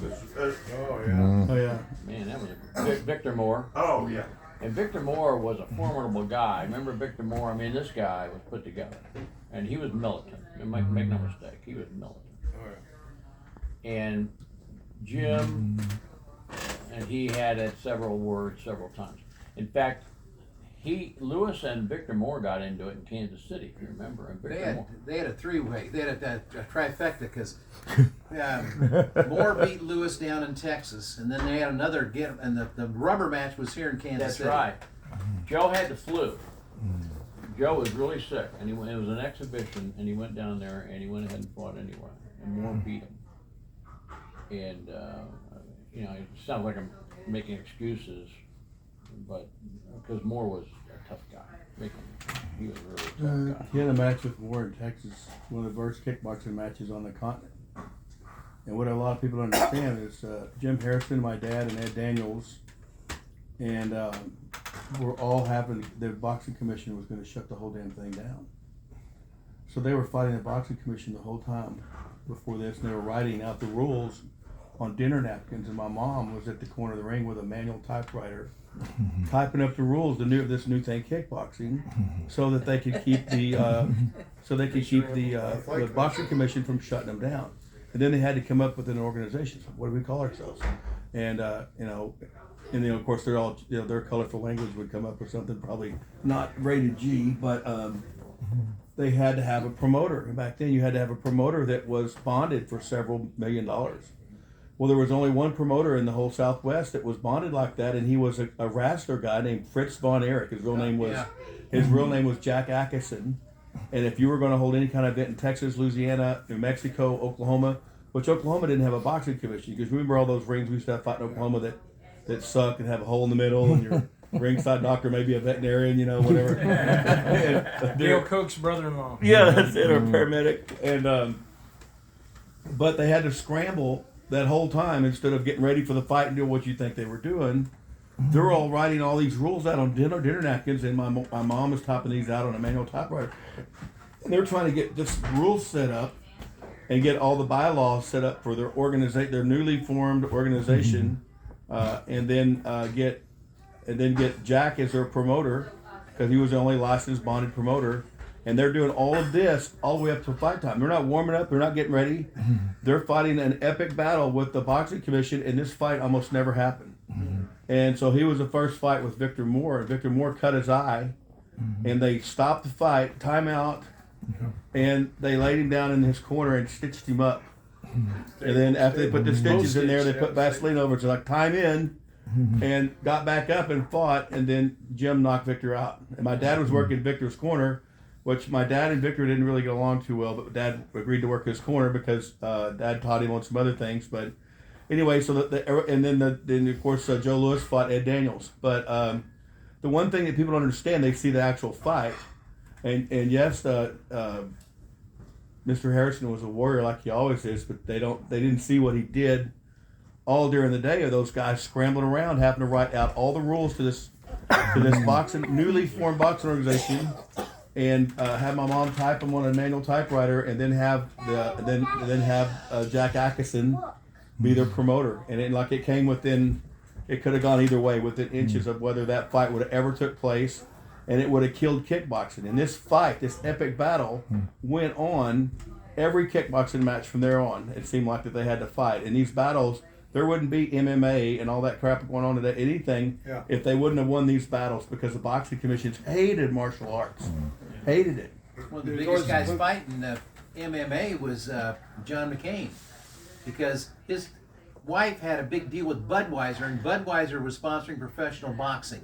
Oh, yeah. Oh yeah. Man, that was Victor Moore. oh yeah. And Victor Moore was a formidable guy. Remember Victor Moore? I mean, this guy was put together. And he was militant. Make no mistake, he was militant. Oh, yeah. And Jim and he had several words several times. In fact, Lewis and Victor Moore got into it in Kansas City, if you remember. And Victor They had a three-way. They had a trifecta because Moore beat Lewis down in Texas, and then they had another and the rubber match was here in Kansas That's City. right. Joe had the flu. Joe was really sick, and it was an exhibition, and he went down there, and he went ahead and fought anyway, and Moore beat him. And, it sounds like I'm making excuses, but, because Moore was a tough guy. He was a really tough guy. He had a match with Moore in Texas, one of the worst kickboxing matches on the continent. And what a lot of people don't understand is Jim Harrison, my dad, and Ed Daniels, and were all having, the boxing commission was going to shut the whole damn thing down. So they were fighting the boxing commission the whole time before this, and they were writing out the rules on dinner napkins, and my mom was at the corner of the ring with a manual typewriter typing up the rules of this new thing, kickboxing, so that they could keep the the boxing commission from shutting them down. And then they had to come up with an organization. So what do we call ourselves? And of course they're all their colorful language would come up with something probably not rated G, but they had to have a promoter. And back then you had to have a promoter that was bonded for several $1 million. Well, there was only one promoter in the whole Southwest that was bonded like that, and he was a wrestler guy named Fritz von Erich. His real name was Jack Atkinson. And if you were going to hold any kind of event in Texas, Louisiana, New Mexico, Oklahoma, which Oklahoma didn't have a boxing commission, because remember all those rings we used to have fight in Oklahoma that suck and have a hole in the middle, and your ringside doctor may be a veterinarian, whatever. Dale Koch's brother-in-law. Yeah, that's it, or paramedic. And but they had to scramble that whole time instead of getting ready for the fight and doing what you think they were doing. they're all writing all these rules out on dinner napkins, and my mom is typing these out on a manual typewriter. And they're trying to get this rules set up and get all the bylaws set up for their newly formed organization, and then get Jack as their promoter, because he was the only licensed bonded promoter. And they're doing all of this all the way up to fight time. They're not warming up. They're not getting ready. They're fighting an epic battle with the boxing commission, and this fight almost never happened. And so he was the first fight with Victor Moore, and Victor Moore cut his eye, and they stopped the fight, timeout, and they laid him down in his corner and stitched him up. And then after they put the stitches in there, they put Vaseline over it, so like time in, and got back up and fought, and then Jim knocked Victor out. And my dad was working Victor's corner, which my dad and Victor didn't really get along too well, but Dad agreed to work his corner because Dad taught him on some other things. But anyway, so then of course Joe Louis fought Ed Daniels. But the one thing that people don't understand, they see the actual fight, and yes, Mr. Harrison was a warrior like he always is, but they didn't see what he did all during the day of those guys scrambling around, having to write out all the rules to this newly formed boxing organization. And have my mom type them on a manual typewriter, and then have Jack Atkinson be their promoter. And it came within, it could have gone either way, within inches of whether that fight would have ever took place, and it would have killed kickboxing. And this fight, this epic battle, went on every kickboxing match from there on. It seemed like that they had to fight. And these battles, there wouldn't be MMA and all that crap going on today, anything, if they wouldn't have won these battles, because the boxing commissions hated martial arts. Hated it. One of the biggest guys fighting MMA was John McCain, because his wife had a big deal with Budweiser, and Budweiser was sponsoring professional boxing.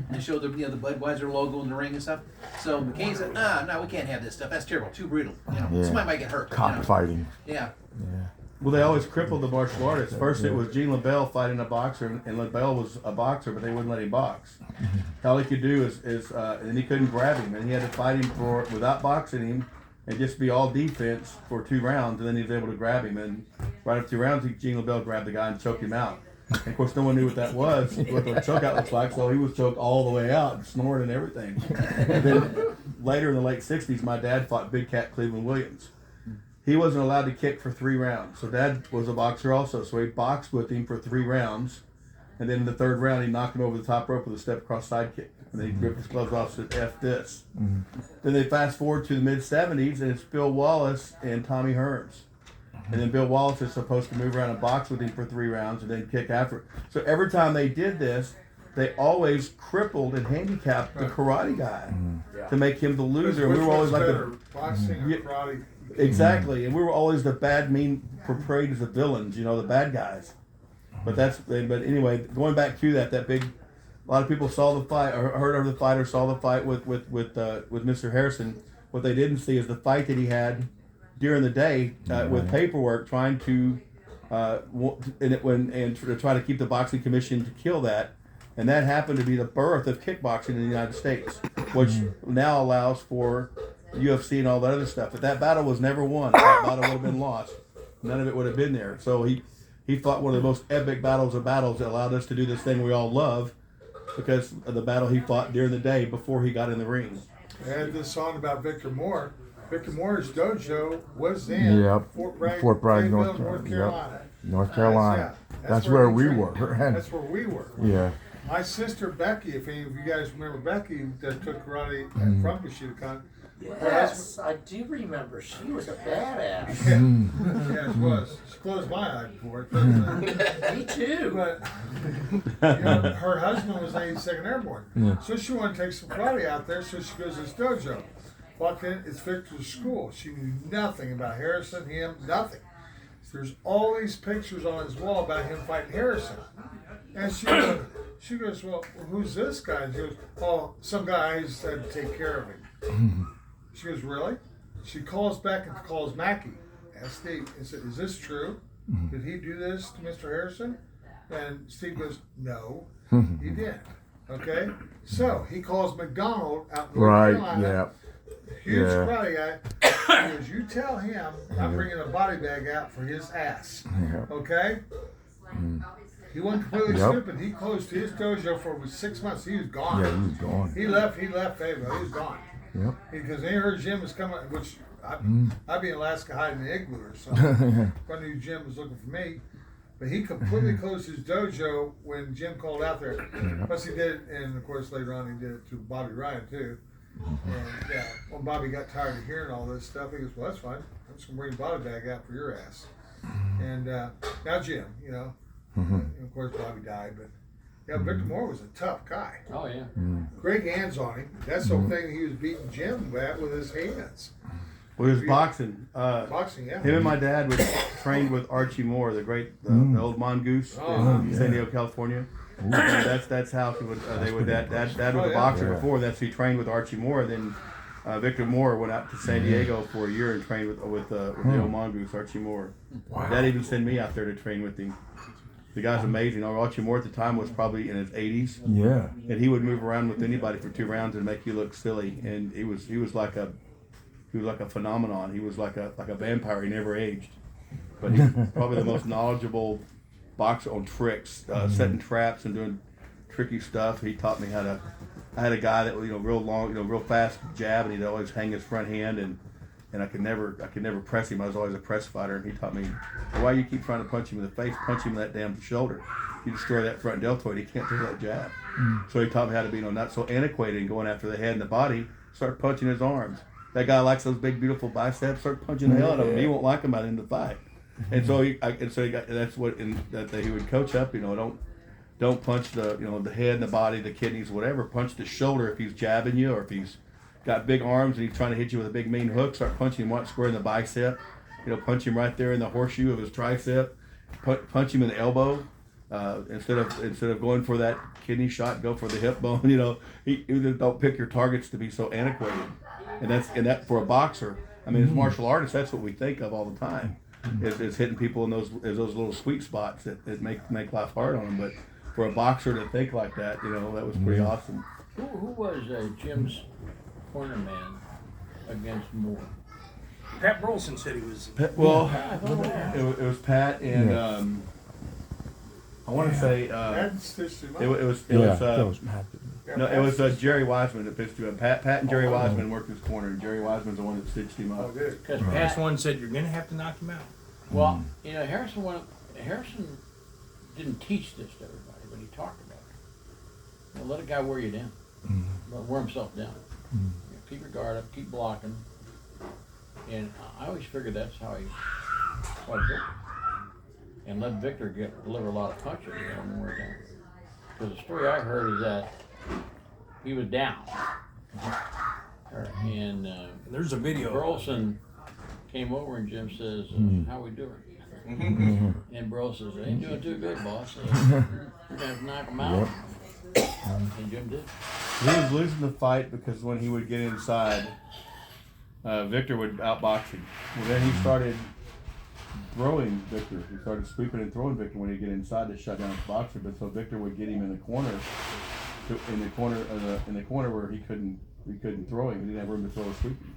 And showed the Budweiser logo in the ring and stuff. So McCain said, no, we can't have this stuff. That's terrible, too brutal. Somebody might get hurt. Cockfighting. Yeah. Well, they always crippled the martial artists. First, it was Gene LaBelle fighting a boxer, and LaBelle was a boxer, but they wouldn't let him box. All he could do is and he couldn't grab him, and he had to fight him without boxing him, and just be all defense for 2 rounds, and then he was able to grab him. And right after 2 rounds, Gene LaBelle grabbed the guy and choked him out. And of course, no one knew what that was, what the chokeout looks like, so he was choked all the way out, snoring and everything. And then later in the late 60s, my dad fought Big Cat Cleveland Williams. He wasn't allowed to kick for 3 rounds. So Dad was a boxer also. So he boxed with him for 3 rounds. And then in the 3rd round, he knocked him over the top rope with a step across side kick. And then he ripped his gloves off and said, F this. Then they fast forward to the mid-70s, and it's Bill Wallace and Tommy Hearns. And then Bill Wallace is supposed to move around and box with him for 3 rounds and then kick after. So every time they did this, they always crippled and handicapped the karate guy to make him the loser. And we were always like boxing or karate. Exactly, and we were always the bad, mean, portrayed as the villains, the bad guys. But anyway, going back to that big, a lot of people saw the fight, or heard of the fight, or saw the fight with Mr. Harrison. What they didn't see is the fight that he had during the day with paperwork, trying to to try to keep the boxing commission to kill that. And that happened to be the birth of kickboxing in the United States, which now allows for UFC and all that other stuff. But that battle was never won. That battle would have been lost. None of it would have been there. So he fought one of the most epic battles of battles that allowed us to do this thing we all love, because of the battle he fought during the day before he got in the ring. I had this song about Victor Moore. Victor Moore's dojo was in Fort Bragg, North Carolina. North Carolina. That's where we trained. were. That's where we were. Yeah. My sister Becky, if any of you guys remember Becky, that took karate from Bushidokan. Yes, I do remember. She was a badass. Yeah, she was. She closed my eye before. Me too. But her husband was 82nd Airborne. So she wanted to take some karate out there, so she goes to this dojo. Walked in, it's Victor's school. She knew nothing about Harrison, nothing. There's all these pictures on his wall about him fighting Harrison. And she goes, well, who's this guy? And she goes, oh, some guy I just had to take care of him. She goes, really? She calls back and calls Mackie, asked Steve, and said, is this true? Did he do this to Mr. Harrison? And Steve goes, no, he didn't. Okay? So he calls McDonald out in North Carolina. Huge karate guy. He goes, you tell him I'm bringing a body bag out for his ass. Okay? He wasn't completely Yep. stupid. He closed his dojo for 6 months. He was gone. Yeah, he was gone. He left Fayetteville. He was gone. Yep. Because they heard Jim was coming, which I'd be in Alaska hiding in the igloo or something. If I knew Jim was looking for me. But he completely closed his dojo when Jim called out there. Plus he did it, and of course later on he did it to Bobby Ryan too. And when Bobby got tired of hearing all this stuff, he goes, well, that's fine. I'm just going to bring the body bag out for your ass. And now Jim, you know. And of course Bobby died, but yeah, Victor Moore was a tough guy. Oh yeah. Great hands on him. That's the whole thing he was beating Jim at with his hands. Well, he was boxing. Boxing, yeah. Him and my dad was trained with Archie Moore, the great, the old mongoose in San Diego, California. That's how he would. They would. Dad was a boxer before. That's he trained with Archie Moore. Then Victor Moore went out to San Diego for a year and trained with the old mongoose, Archie Moore. Dad even sent me out there to train with him. The guy's amazing. Archie Moore at the time was probably in his 80s. Yeah. And he would move around with anybody for 2 rounds and make you look silly. And he was like a phenomenon. He was like a vampire. He never aged. But he was probably the most knowledgeable boxer on tricks, setting traps and doing tricky stuff. He taught me how to. I had a guy that was real long, real fast jab, and he'd always hang his front hand, and I could never press him. I was always a press fighter, and he taught me why you keep trying to punch him in the face. Punch him in that damn shoulder. You destroy that front deltoid. He can't throw that jab. So he taught me how to be not so antiquated and going after the head and the body. Start punching his arms. That guy likes those big, beautiful biceps. Start punching the hell out of him. He won't like him by the end of the fight. And so that's what that he would coach up. Don't punch the head and the body, the kidneys, whatever. Punch the shoulder if he's jabbing you, or if he's got big arms and he's trying to hit you with a big mean hook. Start punching him once square in the bicep. Punch him right there in the horseshoe of his tricep. Punch him in the elbow. Instead of going for that kidney shot, go for the hip bone. Don't pick your targets to be so antiquated. And that for a boxer. I mean, as martial artists, that's what we think of all the time. Is hitting people in those little sweet spots that make life hard on them. But for a boxer to think like that, that was pretty awesome. Who was Jim's corner man against Moore? Pat Burleson said he was. Well, it was Pat and I want to say it was Jerry Wiseman that pitched him up. Pat and Jerry Wiseman worked his corner, and Jerry Wiseman's the one that stitched him up. Because Pat's one said you're gonna have to knock him out. Well, Harrison didn't teach this to everybody, but he talked about it. Let a guy wear you down. Wear himself down. Keep your guard up, keep blocking. And I always figured that's how he fought Victor. And let Victor deliver a lot of punches and wear down. Because the story I heard is that he was down. And there's a video. Burleson came over and Jim says, how we doing? And Burleson says, ain't doing too good, boss. We're going to have to knock him out. And Jim did. He was losing the fight because when he would get inside, Victor would outbox him. Well, then he started throwing Victor. He started sweeping and throwing Victor when he'd get inside to shut down his boxer. But so Victor would get him in the corner, in the corner where he couldn't throw him. He didn't have room to throw or sweep him.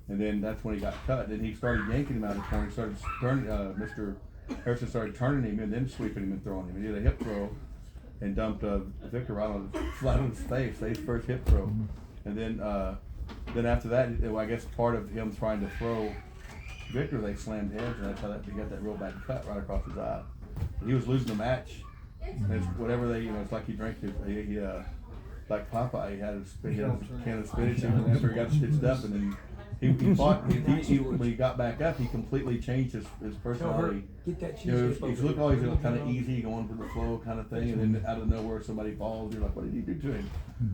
And then that's when he got cut. Then he started yanking him out of the corner. He started turning. Mr. Harrison started turning him and then sweeping him and throwing him. He did a hip throw and dumped Victor right flat on his face. His first hip throw. And then after that, I guess part of him trying to throw Victor, they slammed heads, and that's how he got that real bad cut right across his eye. He was losing the match. And it's whatever it's like he drank he like Popeye, he had a can of spinach and after he got stitched up, and then he fought. When he got back up, he completely changed his personality. Get that He looked always kind of easy, going with the flow kind of thing, and then out of nowhere somebody falls. You're like, what did he do to him?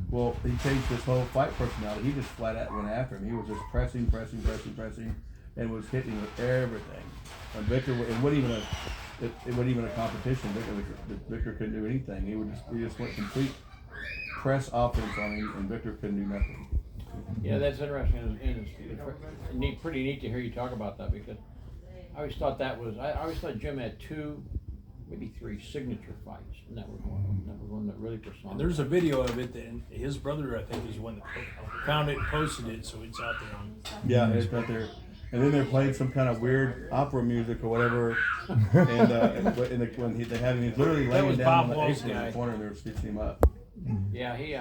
Well, he changed his whole fight personality. He just flat out went after him. He was just pressing, and was hitting with everything. And Victor, it wasn't even a competition. Victor couldn't do anything. He just went complete press offense on him, and Victor couldn't do nothing. Yeah, that's interesting. And it's pretty neat to hear you talk about that, because I always thought Jim had 2, maybe 3 signature fights, and that was one that really personified. And there's a video of it that his brother, I think, is the one that found it and posted it, so it's out there. Yeah, it's out there. and then they're playing some kind of weird opera music or whatever, and when they had him, he's literally That laying was down Bob on the Wall's apron in guy. the corner, and they're stitching him up. Yeah, he,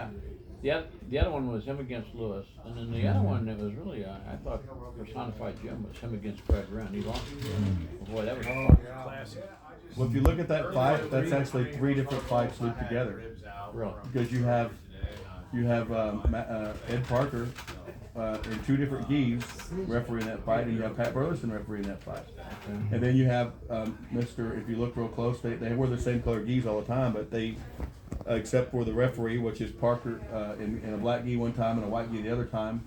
the other one was him against Lewis, and then the other one that was really, I thought personified Jim was him against Fred Wren. He lost. Boy, that was Classic. Well, if you look at that fight, that's actually 3 different fights looped together, real. because you have Ed Parker in 2 different gis refereeing that fight, and you have Pat Burleson refereeing that fight. And then you have Mr. If you look real close, they wear the same color gis all the time, but they, except for the referee, which is Parker in a black gi one time and a white gi the other time.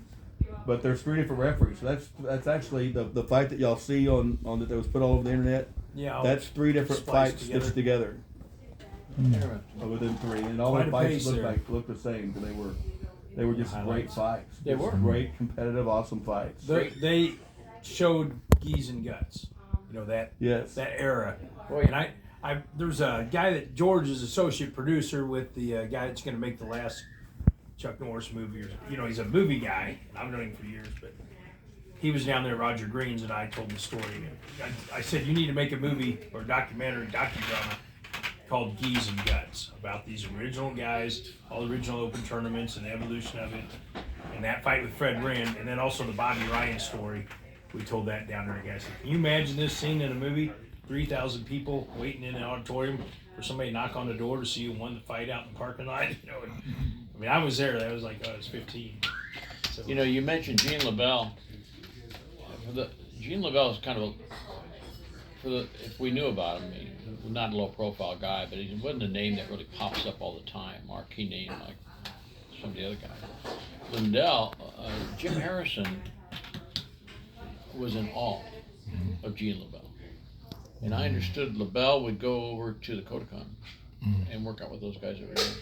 But there's 3 different referees. So that's actually the fight that y'all see on that was put all over the internet. Yeah. That's 3 different spliced fights stitched together. Interesting. Within 3, and all Quite the a fights pace there. looked the same. Because they were just great Highlights. fights. They Just were. great, competitive, awesome fights. They showed Geese and Guts. You know that Yes. that era. Boy, And I there's a guy that George is associate producer with the guy that's going to make the last Chuck Norris movie. Or, he's a movie guy. And I've known him for years, but he was down there at Roger Green's, and I told the story. I said, you need to make a movie or a docudrama called Geese and Guts about these original guys, all the original open tournaments and the evolution of it, and that fight with Fred Wren, and then also the Bobby Ryan story. We told that down there. I said, can you imagine this scene in a movie? 3,000 people waiting in an auditorium for somebody to knock on the door to see who won the fight out in the parking lot. I was there. That was like I was 15. So, You mentioned Gene LaBelle. Gene LaBelle is kind of if we knew about him, he's not a low-profile guy, but he wasn't a name that really pops up all the time, marquee name like some of the other guys. Lindell, Jim Harrison was in awe of Gene LaBelle, and I understood LaBelle would go over to the Kodokan and work out with those guys every day.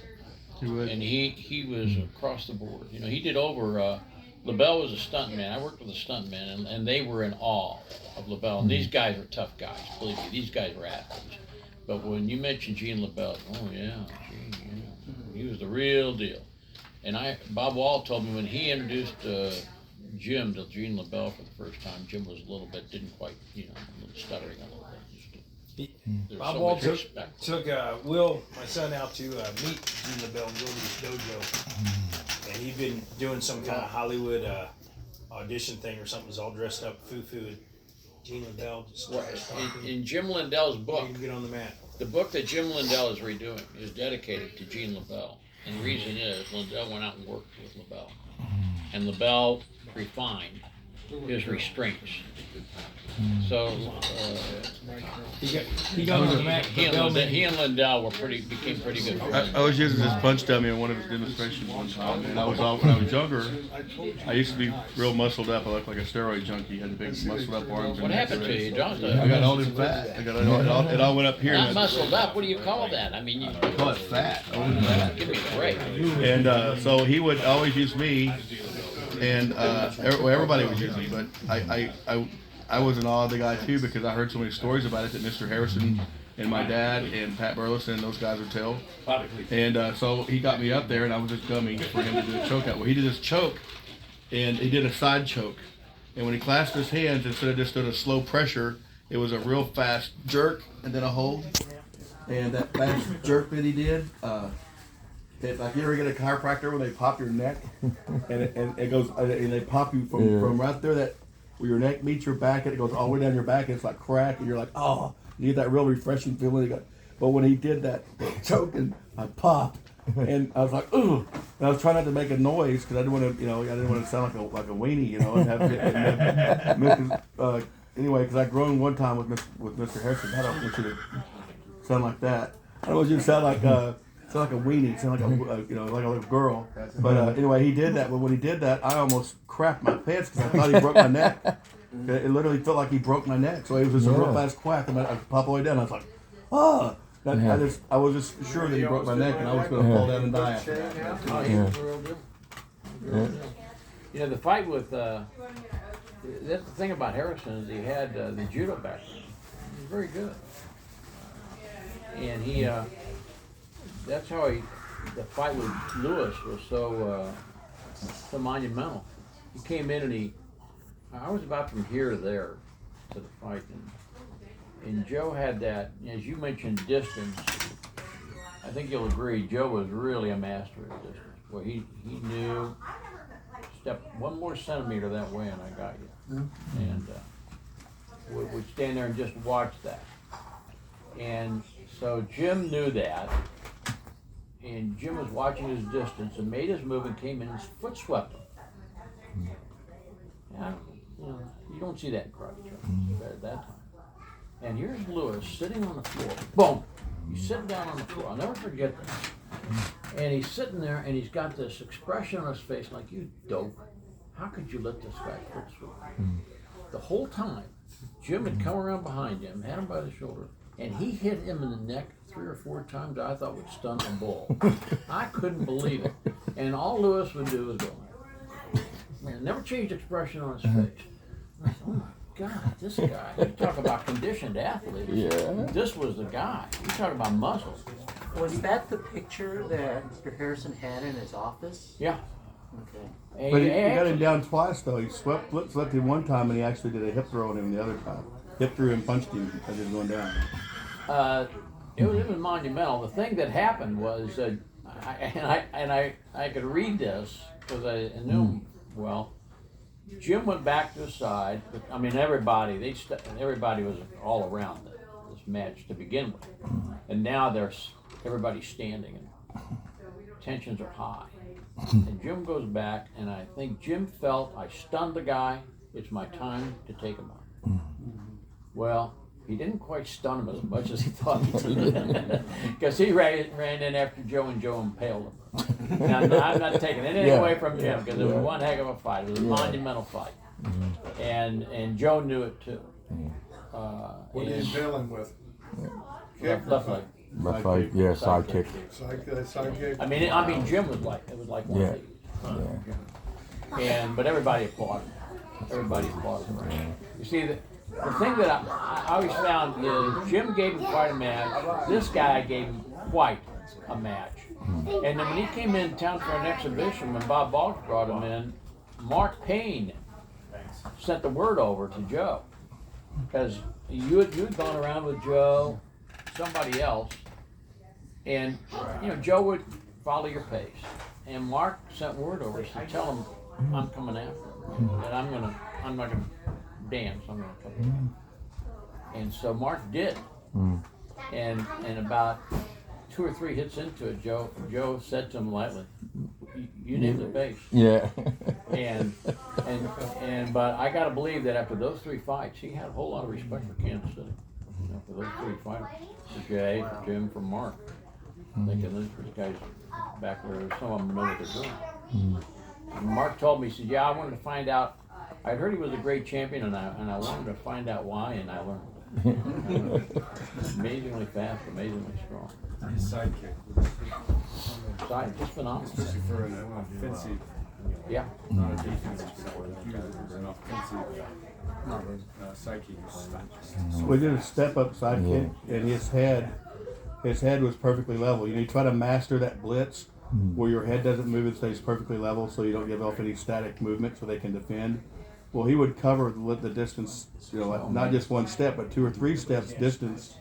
He would. And he was across the board. He did over. LaBelle was a stuntman. I worked with a stuntman, and they were in awe of LaBelle. And these guys were tough guys. Believe me, these guys were athletes. But when you mentioned Gene LaBelle, oh yeah, Gene, yeah, he was the real deal. And Bob Wall told me when he introduced Jim to Gene LaBelle for the first time, Jim was didn't quite, a little stuttering a little bit. There was Bob so Wall much took respect. Will, my son, out to meet Gene LaBelle and go to his dojo. And he'd been doing some kind of Hollywood audition thing or something. Was all dressed up foo-foo. And Gene LaBelle just In Jim Lindell's book, made him get on the mat. the book that Jim Lindell is redoing is dedicated to Gene LaBelle. And the reason is Lindell went out and worked with LaBelle. And LaBelle refined his restraints. So He got on the mat. he and Lindell became pretty good friends. I was using this punch dummy in one of his demonstrations one time, and when I was younger, I used to be real muscled up. I looked like a steroid junkie. Had the big muscled up arms. What happened to you, John? I got all this fat. It all went up here. Not muscled up. What do you call that? You call it fat. give me a break. And so he would always use me, and everybody would use me, but I was in awe of the guy too, because I heard so many stories about it that Mr. Harrison and my dad and Pat Burleson, those guys would tell. And so he got me up there, and I was just gummy for him to do a choke out. Well, he did this choke, and he did a side choke. And when he clasped his hands, instead of just doing a slow pressure, it was a real fast jerk and then a hold. And that fast jerk that he did, it's like you ever get a chiropractor where they pop your neck, and it goes, and they pop you from right there where your neck meets your back, and it goes all the way down your back, and it's like crack, and you're like, oh, you get that real refreshing feeling. But when he did that choke, and I popped, and I was like, ooh, and I was trying not to make a noise because I didn't want to, I didn't want to sound like a weenie, and have anyway, because I grown one time with Mr. Harrison. I don't want you to sound like that. I don't want you to sound like a weenie, sound like like a little girl. But anyway, he did that. But when he did that, I almost crapped my pants because I thought he broke my neck. It literally felt like he broke my neck. So it was just a real fast quack, and I popped all the way down. I was like, oh. I was just sure that he broke my neck, and I was going to fall down and die after that. The fight with that's the thing about Harrison is he had the judo background. He was very good, and he that's how the fight with Lewis was so monumental. He came in and I was about from here to there to the fight, and Joe had that, as you mentioned, distance. I think you'll agree, Joe was really a master at distance. Well, he knew, step one more centimeter that way and I got you. And we'd stand there and just watch that. And so Jim knew that, and Jim was watching his distance and made his move and came in and his foot swept him. Yeah, you don't see that in karate at that time. And here's Lewis sitting on the floor. Boom! He's sitting down on the floor. I'll never forget that. And he's sitting there and he's got this expression on his face like, you dope. How could you let this guy foot sweep? The whole time, Jim had come around behind him, had him by the shoulder, and he hit him in the neck 3 or 4 times that I thought would stun a bull. I couldn't believe it. And all Lewis would do was go, man, never changed expression on his face. I thought, oh my God, this guy, you talk about conditioned athletes. Yeah. This was the guy. You talk about muscle. Was that the picture that Mr. Harrison had in his office? Yeah. Okay. And But he he got him actually- down twice though. He swept him one time, and he actually did a hip throw on him the other time. Hip threw and punched him as he was going down. it was monumental. The thing that happened was, I could read this because I knew him well. Jim went back to the side. I mean, everybody was all around this match to begin with, and now everybody's standing and tensions are high. And Jim goes back, and I think Jim felt I stunned the guy. It's my time to take him out. Well, he didn't quite stun him as much as he thought he did, because he ran in after Joe, and Joe impaled him. Now, I'm not taking anything away from Jim, because it was one heck of a fight. It was a monumental fight, and Joe knew it too. What did you impale him with? Kick? Left leg. Left leg, yeah, sidekick. Sidekick? I mean, Jim was like, it was like one of these. But everybody applauded. Everybody applauded. You see, the thing that I always found is Jim gave him quite a match. This guy gave him quite a match. And then when he came in town for an exhibition, when Bob Boggs brought him in, Mark Payne sent the word over to Joe. Because you had gone around with Joe, somebody else, and Joe would follow your pace. And Mark sent word over to tell him, I'm coming after him. And I'm not gonna dance, I'm gonna come. And so Mark did. And about 2 or 3 hits into it, Joe said to him lightly, you named the pace. Yeah. But I gotta believe that after those 3 fights, he had a whole lot of respect for Kansas City. For those 3 fighters, for Jay, for Jim, for Mark. Thinking these guys back where some of them know what they're doing. And Mark told me, he said, yeah, I wanted to find out. I'd heard he was a great champion, and I wanted to find out why, and I learned. Amazingly fast, amazingly strong. His sidekick. Just phenomenal. Especially for an offensive, Yeah. not a defensive sport. An offensive sidekick. We did a step up sidekick, and his head was perfectly level. You try to master that blitz where your head doesn't move, it stays perfectly level, so you don't give off any static movement, so they can defend. Well, he would cover the distance, not just 1 step, but 2 or 3 steps distance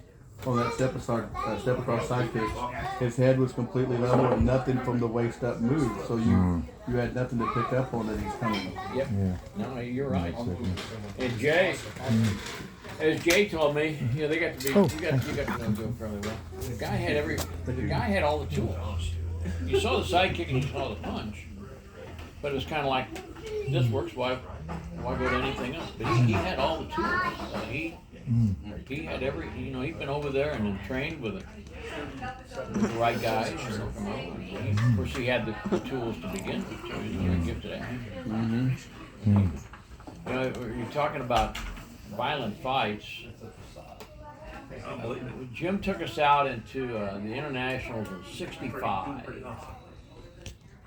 on that step across sidekick. His head was completely level, and nothing from the waist up moved, so you had nothing to pick up on that he's coming. Yep. No, you're right. And Jay, as Jay told me, they got to be. You got to know Joe fairly well. The guy had all the tools. You saw the sidekick and you saw the punch, but it was kind of like, this works. Why go to anything else? But he had all the tools. He had every. He'd been over there and then trained with the right guys. Of course, he had the tools to begin with, so he was very gifted at it. You're talking about violent fights. Jim took us out into the internationals in '65,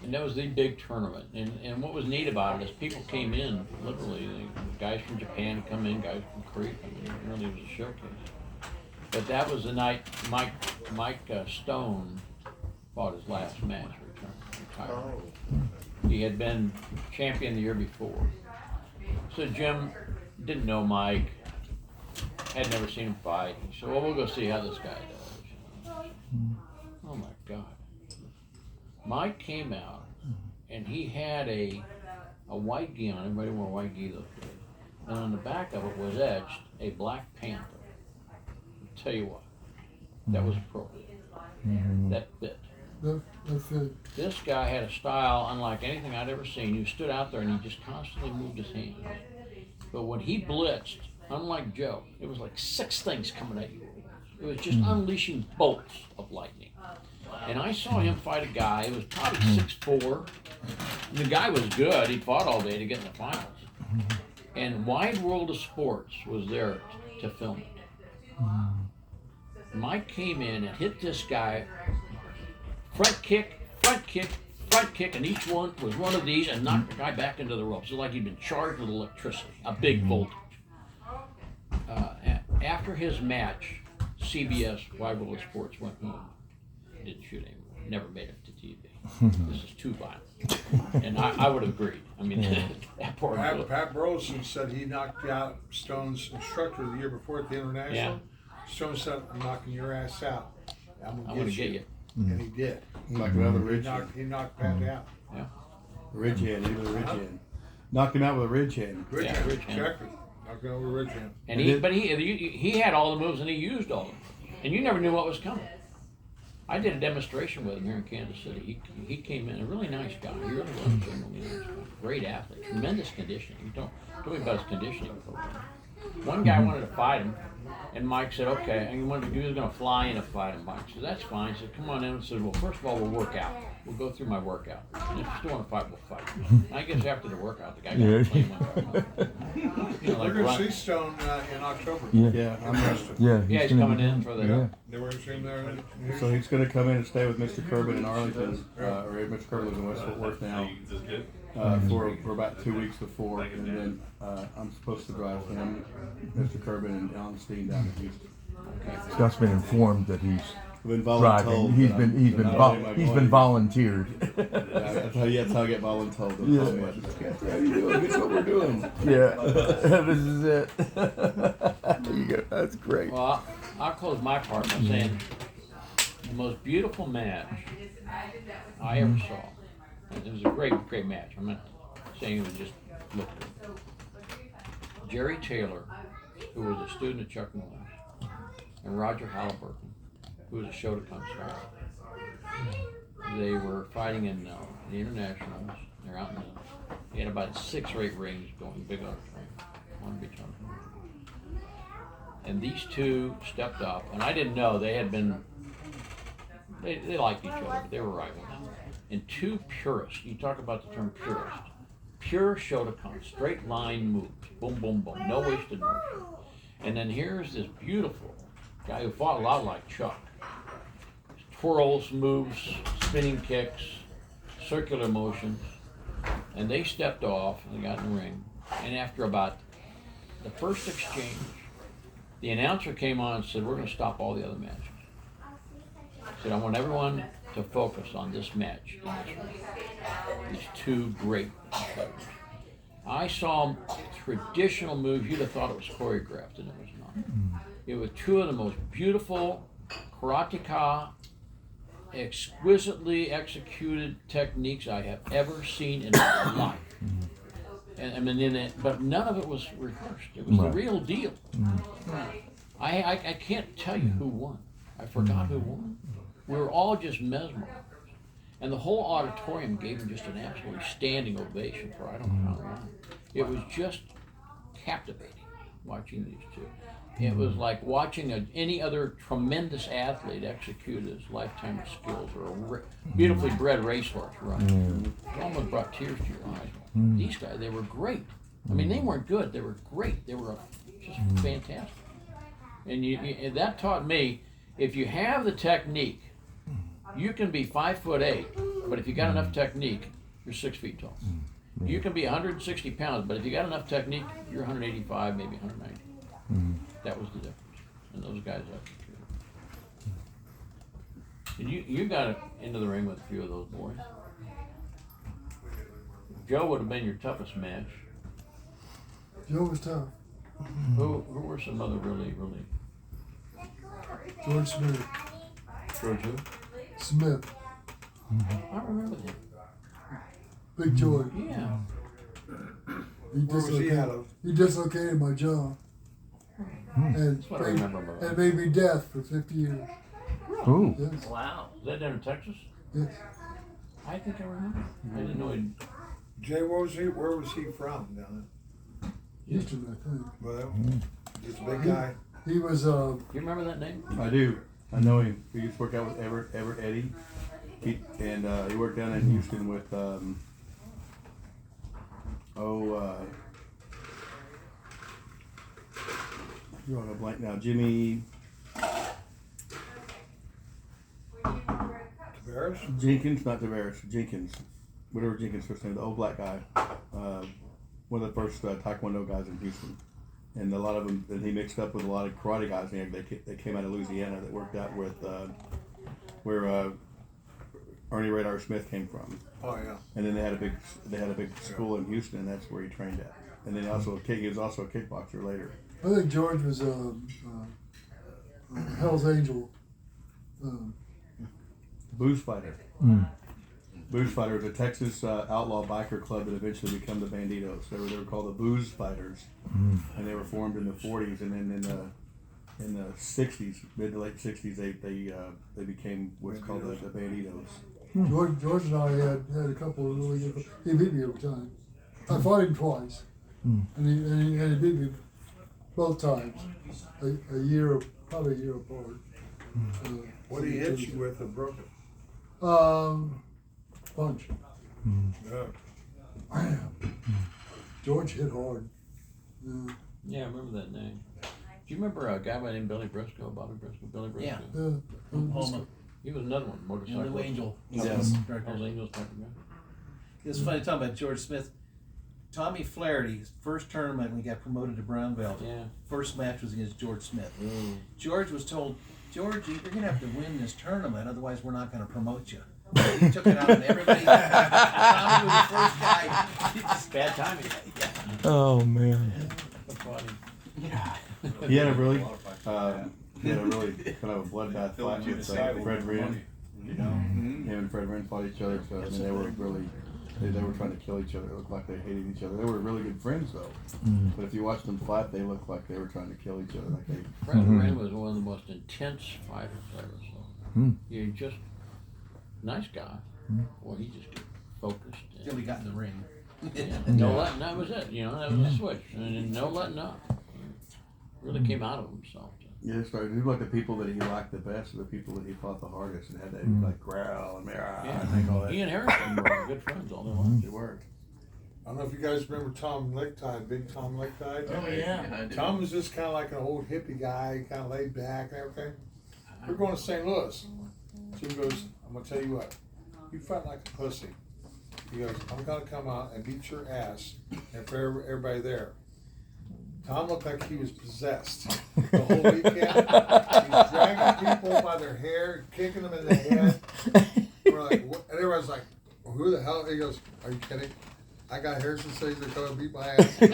and that was the big tournament. And what was neat about it is people came in, literally, guys from Japan come in, guys from Korea come in. It really was a showcase. But that was the night Mike Stone fought his last match, retired. He had been champion the year before. So Jim didn't know Mike, had never seen him fight. He said, well, we'll go see how this guy does. Oh my God. Mike came out and he had a white gi on. Everybody wore white gi those days. And on the back of it was etched a Black Panther. I'll tell you what, that was appropriate. That fit. That's it. This guy had a style unlike anything I'd ever seen. He stood out there and he just constantly moved his hands. But when he blitzed, unlike Joe, it was like 6 things coming at you. It was just unleashing bolts of lightning. And I saw him fight a guy who was probably 6'4". And the guy was good. He fought all day to get in the finals. And Wide World of Sports was there to film it. Mike came in and hit this guy front kick, front kick, front kick, and each one was one of these and knocked the guy back into the ropes. It was like he'd been charged with electricity, a big voltage. After his match, CBS, Wide World of Sports, went home. Didn't shoot anymore. Never made it to TV. This is too violent. And I would have agreed. I mean, that poor guy. Pat Burleson said he knocked out Stone's instructor the year before at the International. Yeah. Stone said, I'm knocking your ass out. I'm I'm gonna gonna get get you. you. And he did. Like another ridge hand. He knocked Pat out. Yeah. Ridge hand, even a ridge hand. Knocked him out with a ridge hand. Ridge Yeah, hand, ridge hand. exactly. Knocked over ridge hand. And he had all the moves and he used all of them. And you never knew what was coming. I did a demonstration with him here in Kansas City. He came in, a really nice guy. He really was a genuinely nice guy. Great athlete, tremendous conditioning. You don't tell me about his conditioning program. One guy wanted to fight him, and Mike said, okay, and he was going to fly in to fight him. Mike said, that's fine. He said, come on in. And said, well, first of all, we'll work out. We'll go through my workout. And if you still want to fight, we'll fight. And I guess after the workout, the guy got to play one. You know, like We're gonna run. see Stone in October. Yeah, I'm Yeah, Yeah, he's coming in for the. Yeah. They were seeing there. So he's going to come in and stay with Mr. Corbin in Arlington, or Mr. Corbin lives in West Fort Worth now, for about 2 weeks before, and then I'm supposed to drive him, Mr. Corbin, and Allenstein down to Houston. Scott's been informed that he's I've been driving. voluntold. He's that been I'm- he's been that vol- I'm he's going. been volunteered. That's how I get voluntold. Yeah. How you doing? Guess what we're doing? Yeah, this is it. There you go. That's great. Well, I'll close my part by saying the most beautiful match I ever saw. It was a great match. I'm not saying it was just look good. Jerry Taylor, who was a student of Chuck Norris, and Roger Halliburton, who was a Shotokan star. They were fighting in the internationals. They're out in they had about 6 or 8 rings going, big auditorium, one beach auditorium. And these two stepped up, and I didn't know they had been. They liked each other, but they were rivals. And 2 purists. You talk about the term purist. Pure Shotokan, straight line moves, boom, boom, boom, no wasted motion. And then here's this beautiful guy who fought a lot like Chuck. Twirls, moves, spinning kicks, circular motions. And they stepped off and they got in the ring. And after about the first exchange, the announcer came on and said, we're going to stop all the other matches. He said, I want everyone to focus on this match. These 2 great fighters. I saw traditional moves. You'd have thought it was choreographed, and it was not. It was 2 of the most beautiful karateka, exquisitely executed techniques I have ever seen in my life. And I mean, but none of it was rehearsed. It was the real deal. I can't tell you who won. I forgot who won. We were all just mesmerized. And the whole auditorium gave him just an absolutely standing ovation for I don't know how long. It was just captivating watching these 2. It was like watching any other tremendous athlete execute his lifetime of skills, or a beautifully bred racehorse run. It almost brought tears to your eyes. These guys, they were great. I mean, they weren't good. They were great. They were just fantastic. And that taught me, if you have the technique, you can be 5'8", but if you got enough technique, you're 6 feet tall. You can be 160 pounds, but if you got enough technique, you're 185, maybe 190. That was the difference. And those guys executed. And you got into the ring with a few of those boys. Joe would have been your toughest match. Joe was tough. Who were some other really George Smith. George who? Smith. I remember him. Big George. Yeah. Where was he out of? He dislocated my jaw. And That's what I remember about him. made me deaf for 50 years. Ooh. Yes. Wow. Is that down in Texas? Yes. I think I remember. I didn't know he. Jay, where was he from down Houston, I think. there? Well, just a big guy. He was, You remember that name? I do. I know him. He used to work out with Everett Eddy. He worked down in Houston with you're on a blank now. Jimmy Tavares? Jenkins, not Tavares. Jenkins, whatever Jenkins' first name. The old black guy. One of the first Taekwondo guys in Houston. And a lot of them that he mixed up with a lot of karate guys. They came out of Louisiana that worked out with where Ernie Radar Smith came from. Oh yeah. And then they had a big school in Houston, and that's where he trained at. And then he was also a kickboxer later. I think George was Hell's Angel. Booze Fighter. Booze Fighter was a Texas outlaw biker club that eventually became the Banditos. They were called the Booze Fighters, and they were formed in the 40s, and then in the 60s, mid to late 60s, they became what's called the Banditos. George and I had a couple of really good. He beat me every time. I fought him twice, and he beat me both times. Probably a year apart. What did he hit you with that broke it? Punch. Yeah. George hit hard. Yeah, I remember that name. Do you remember a guy by the name Billy Briscoe? Bobby Briscoe? Billy Briscoe? Yeah. Oklahoma. He was another one, motorcycle. Blue Angel. Yes. Hells Angels type of guy. It's funny talking about George Smith. Tommy Flaherty's first tournament when he got promoted to brown belt. Yeah. First match was against George Smith. George was told, George, you're going to have to win this tournament, otherwise we're not going to promote you. He took it out on everybody. Tommy was the first guy. Bad timing. Oh man. That's funny. He had a really kind of a bloodbath fight with Fred Wren. Him and Fred Wren fought each other, so I mean, they were really. They were trying to kill each other. It looked like they hated each other. They were really good friends, though. But if you watch them fight, they looked like they were trying to kill each other. Like they. Fred Wren was one of the most intense fighters I ever saw. He just nice guy. Well, he just focused. Until he got in the ring. No letting. That was it. You know, that was the switch, and no letting up. He really came out of himself. Yeah, that's right. He was like the people that he liked the best, or the people that he fought the hardest, and had that like growl and all that. He and Harrison were good friends all their lives. They were. I don't know if you guys remember Tom Lichtide, Big Tom Lichtide. Oh yeah. Tom was just kind of like an old hippie guy, kind of laid back and everything. We're going to St. Louis. So he goes, I'm going to tell you what, you fight like a pussy. He goes, I'm going to come out and beat your ass and for everybody there. Tom looked like he was possessed the whole weekend. He's dragging people by their hair, kicking them in the head. We're like, what? And everybody's like, well, who the hell? He goes, are you kidding? I got Harrison Caesar coming to beat my ass. He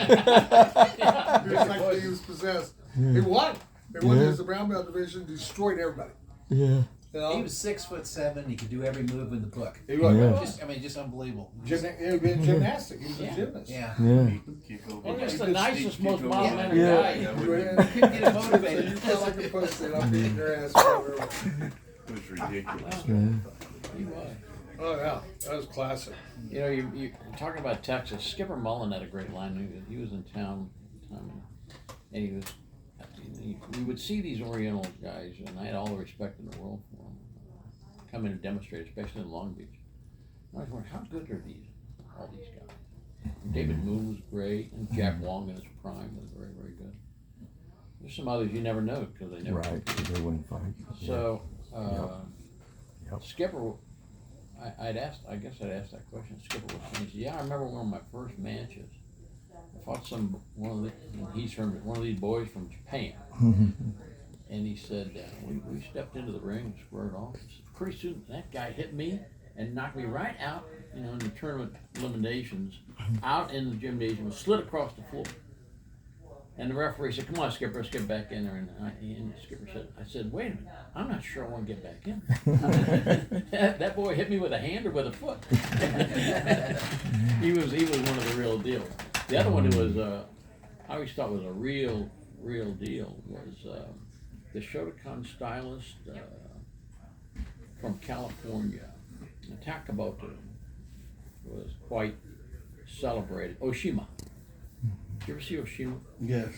was like he was possessed. He won. He won the brown belt division, destroyed everybody. Yeah. He You know? was 6'7". He could do every move in the book. He was. Yeah. Just unbelievable. Gymnastic. He was a gymnast. Yeah. Yeah. And just the nicest, most mild-mannered Yeah. guy. Couldn't get him motivated. You felt like a pussy and I'm beating your ass forever. It was ridiculous. Yeah. He was. Oh yeah, that was classic. You know, you're talking about Texas. Skipper Mullen had a great line. He was in town, and he was. We would see these Oriental guys, and I had all the respect in the world for them. Come in and demonstrate, especially in Long Beach. And I was wondering, how good are all these guys? And David Moon was great, and Jack Wong in his prime was very, very good. There's some others you never know because they never. Right. They wouldn't fight. So, Yep. Skipper, I guess I'd ask that question. Skipper was saying, yeah, I remember one of my first matches. I fought he's from one of these boys from Japan. And he said, we stepped into the ring and squared off. Pretty soon, that guy hit me and knocked me right out, in the tournament eliminations, out in the gymnasium, slid across the floor. And the referee said, "Come on, Skipper, let's get back in there." And the Skipper said, "I said, wait a minute, I'm not sure I want to get back in." That boy hit me with a hand or with a foot. He was one of the real deal. The other one was I always thought was a real deal was the Shotokan stylist from California. Takamoto was quite celebrated. Oshima. Did you ever see Oshima? Yes.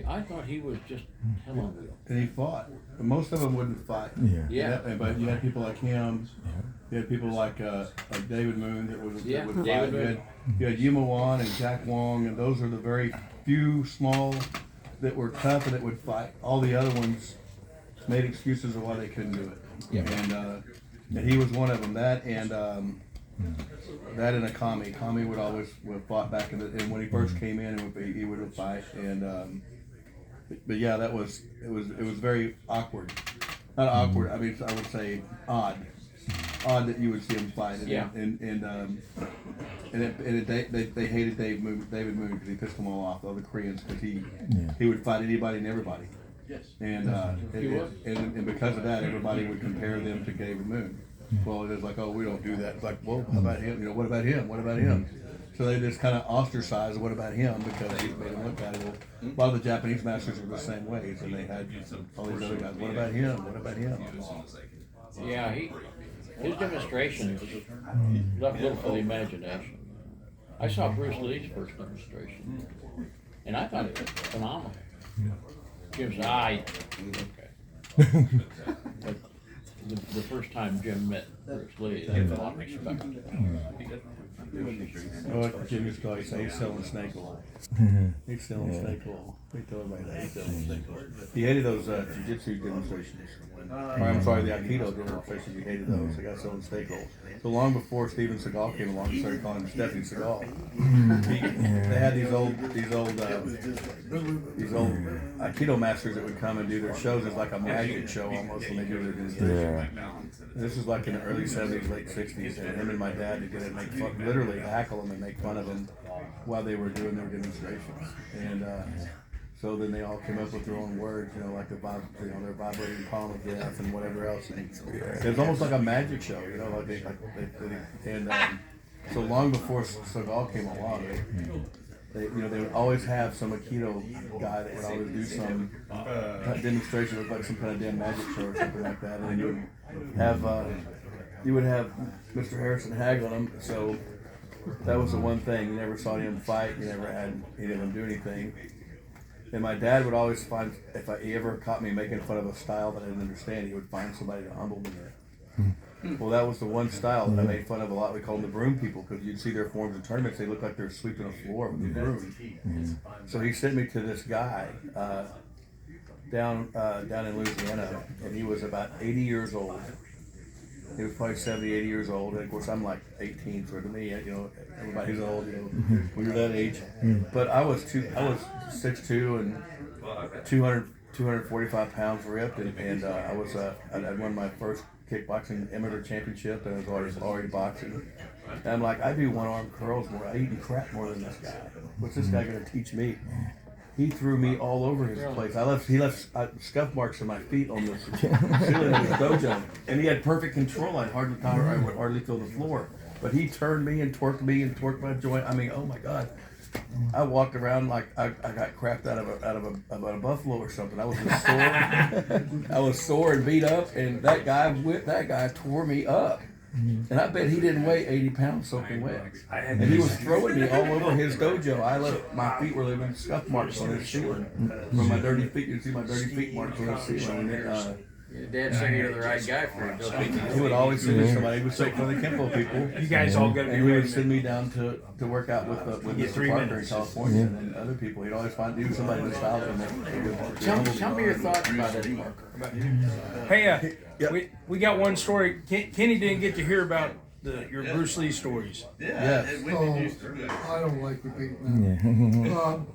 I thought he was just hell on wheel. And he fought. But most of them wouldn't fight. Yeah. But you had people like him. You had people like David Moon that would David fight. Moon. You had Yuma Wan and Jack Wong, and those are the very few small that were tough and that would fight. All the other ones made excuses of why they couldn't do it. Yeah. And he was one of them. That and Akami. Akami would fought back and when he first came in, he would fight. And but yeah, it was very awkward. Not awkward. I mean, I would say odd that you would see him fight. And, Yeah. They hated David Moon because he pissed them all off, all the Koreans, because he would fight anybody and everybody. Yes. And and because of that, everybody would compare them to David Moon. Well, it was like, oh, we don't do that. It's like, well, how about him? What about him? What about him? So they just kind of ostracized, what about him? Because he made him look bad. Well, a lot of the Japanese masters were the same way. So they had all these other guys, what about him? What about him? Yeah, his demonstrations left little for the imagination. I saw Bruce Lee's first demonstration, and I thought it was phenomenal. Jim's eye, okay. But the first time Jim met Bruce Lee, they had a lot of respect. Oh, Jimmy's guy, he's selling snake oil. He's selling snake oil. We tell everybody that he's selling snake oil. He hated those jiu-jitsu demonstrations. Or, I'm sorry, the Aikido demonstrations, he hated those. The guy selling snake oil. So long before Steven Seagal came along, he started calling him Stephanie Seagal. They had these old Aikido masters that would come and do their shows. It's like a magic show almost when they do their demonstration. This was like in the early 70s, late 60s, and him and my dad would get it and make fun, literally hackle them and make fun of them while they were doing their demonstrations. And so then they all came up with their own words, like their vibrating palm of death and whatever else. And it was almost like a magic show, so long before Seagal came along, they would always have some Aikido guy that would always do some demonstration of like some kind of damn magic show or something like that, and you would have Mr. Harrison haggle him. So that was the one thing. You never saw him fight. You never had any of them do anything. And my dad would always find, if he ever caught me making fun of a style that I didn't understand, he would find somebody to humble me in. Well, that was the one style that I made fun of a lot. We called them the broom people, because you'd see their forms in tournaments. They look like they're sweeping a floor with a broom. So he sent me to this guy down in Louisiana, and he was about 80 years old. He was probably 70, 80 years old. And of course, I'm like 18, so to me, everybody's old, when you're that age. But I was 6'2" and 245 pounds ripped, and I won my first kickboxing amateur championship, and I was already boxing. And I'm like, I do one-arm curls more. I eat crap more than this guy. What's this guy going to teach me? He threw me all over his place. He left scuff marks on my feet on the ceiling of his dojo, and he had perfect control. I would hardly feel the floor. But he turned me and torqued my joint. I mean, oh my God. I walked around like I got crapped out of a buffalo or something. I was just sore. I was sore and beat up, and that guy tore me up. And I bet he didn't weigh 80 pounds soaking wet. And he was throwing me all over his dojo. My feet were leaving scuff marks on his ceiling. From my dirty feet, you see my dirty feet marks on his ceiling. And Your dad sent you to the right guy for it. he would always send me somebody. He would say for the Kempo people. You guys all got to be And he would ready. send me down to work out with Mr. Parker in California and other people. He'd always find somebody in the style that would make Tell me your thoughts about Eddie Parker. Hey, we got one story. Kenny didn't get to hear about your Bruce Lee stories. Yes. I don't like repeating that.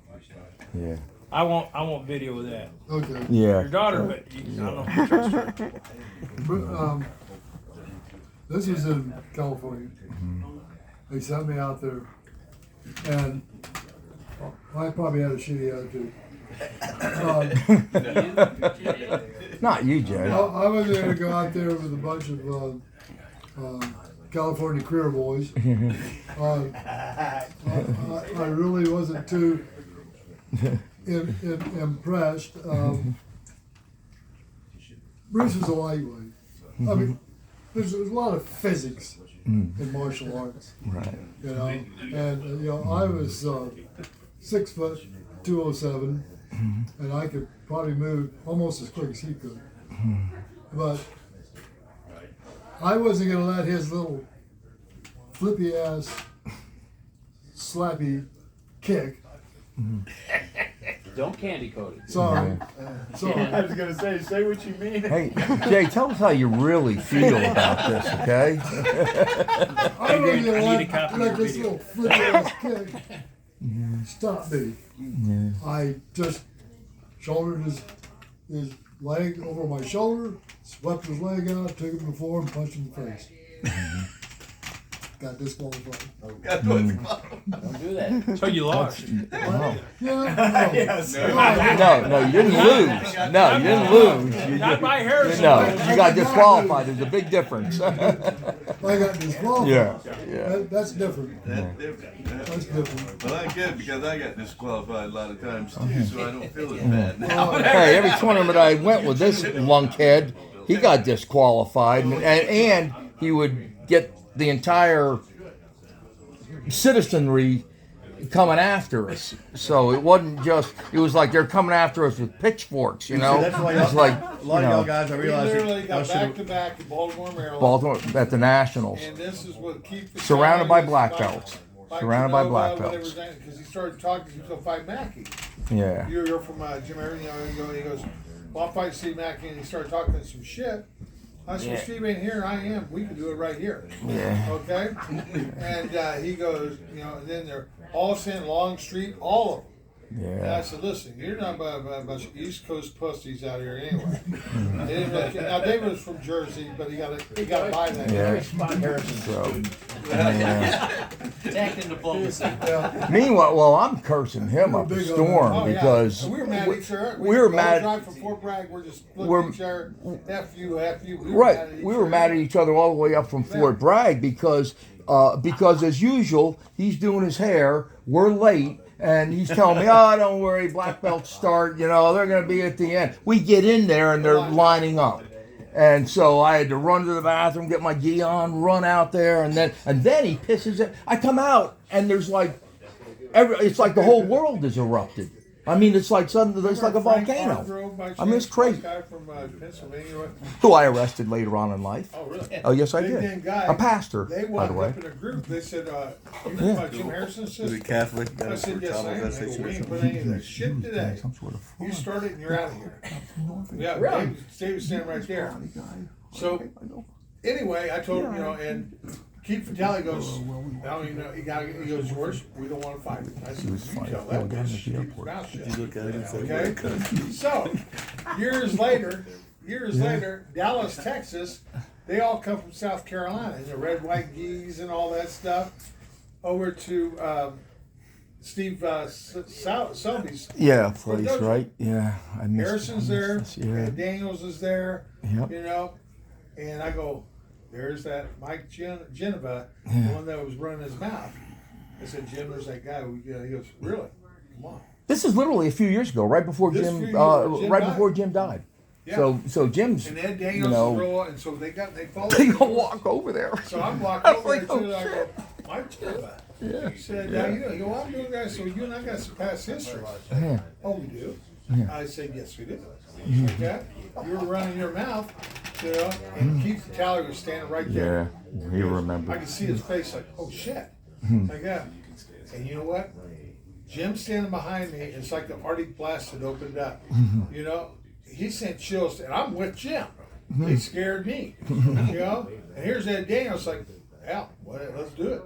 Yeah. I won't video of that. Okay. Yeah. Your daughter, but I don't know if you trust her. But, this was in California. They sent me out there, and I probably had a shitty attitude. Not you, I, Jay. I was going to go out there with a bunch of California career boys. I really wasn't too impressed. Bruce was a lightweight. I mean, there's a lot of physics in martial arts, Right. you know. And I was 6 foot, 207, and I could probably move almost as quick as he could. But I wasn't going to let his little flippy ass, slappy kick. Don't candy coat it. Sorry. Sorry. I was gonna say what you mean. Hey, Jay, tell us how you really feel about this, okay? I don't I even need a copy of let your this video. little flippy ass kick stop me. Yeah. I just shouldered his leg over my shoulder, swept his leg out, took him to the floor, and punched him in the face. Got disqualified. Don't do that. So you lost. Wow. Yeah, Yes. No, you didn't lose. No, you didn't lose. Not by Harrison. No, you got disqualified. There's a big difference. I got disqualified. Yeah. That's different. That's different. That's different. Well, I'm good because I got disqualified a lot of times too, so I don't feel as bad now. Hey, every tournament I went with this lunkhead, he got disqualified, and he would get the entire citizenry coming after us. So it wasn't just, it was like they're coming after us with pitchforks, you know? That's why It's like, a lot of y'all guys, I We realize literally y'all got should've- back to back in Baltimore, Maryland. Baltimore at the Nationals. And this is what Keith was Surrounded by telling us, black Mike- belts. Mike Surrounded by Canova, black whatever belts. his name, because he started talking, he was going to fight Mackey. Yeah. You're from Jim Aaron, he goes, well, I'll fight Steve Mackey, and he started talking some shit. I said, Yeah. Steve ain't here, I am. We can do it right here. Yeah. Okay? And he goes, and then they're all saying Longstreet, all of them. And I Yeah. said, listen, you're not a bunch of East Coast pussies out here anyway. They didn't really care. Now, David was from Jersey, but he got to buy that. Yeah. Spot Harrison. So, yeah. Tactic diplomacy. Yeah. Meanwhile, well, I'm cursing him up a storm Oh, yeah. because And we were mad at each other. we were all mad- drive from Fort Bragg. We're just looking we're- at each other. F you, F you. We right, mad at each we were other. mad at each other all the way up from Fort Bragg because as usual, he's doing his hair. We're late. And he's telling me, oh, don't worry, black belts start, they're going to be at the end. We get in there and they're lining up. And so I had to run to the bathroom, get my gi on, run out there, and then he pisses it. I come out and there's like, it's like the whole world is erupted. I mean, it's like suddenly, it's like a Frank volcano. Hargrove, by I mean, it's chance, crazy. Guy from Pennsylvania. Who I arrested later on in life. Oh, really? Oh, yes, I Big did. name guy. A pastor, They by the wound way. up in a group. They said, you Yeah. know Jim Harrison's Is sister? he Catholic? Got I his said, yes, I am. That's They go, we ain't situation. put any of that shit today. Some sort of You started and you're out of here. Yeah, Really? Dave was standing right there. So, anyway, I told him, and Keith Vitale goes, now he goes, George, we don't want to fight. I said, you tell that bitch, keep his mouth shut. You look at it and say, Okay? So, years later, Dallas, Texas, they all come from South Carolina, and the red, white geese and all that stuff, over to Steve Selby's. Yeah, place, right? Yeah, I missed Harrison's there, this, yeah. Daniels is there, Yep. and I go, there's that Mike Geneva, the Yeah. one that was running his mouth. I said, Jim, there's that guy. He goes, really? Come on. This is literally a few years ago, right before This Jim, few years, Jim right died. before Jim died. Yeah. So Jim's, And Ed Daniels is real, and so they followed. they gonna walk over there. So I'm walking I was over like, there oh, too, and I go, shit. Mike Geneva. Yeah. He said, now, I'm doing that, so you and I got some past history. Yeah. Oh, we do? Yeah. I said, yes, we do. Okay? You were running your mouth, and Keith Vitale was standing right there. Yeah, he I remembered. could see his face like, oh shit. Like that. And you know what? Jim's standing behind me. It's like the Arctic blast had opened up. He sent chills, and I'm with Jim. He scared me. And here's Ed Daniels like, yeah, let's do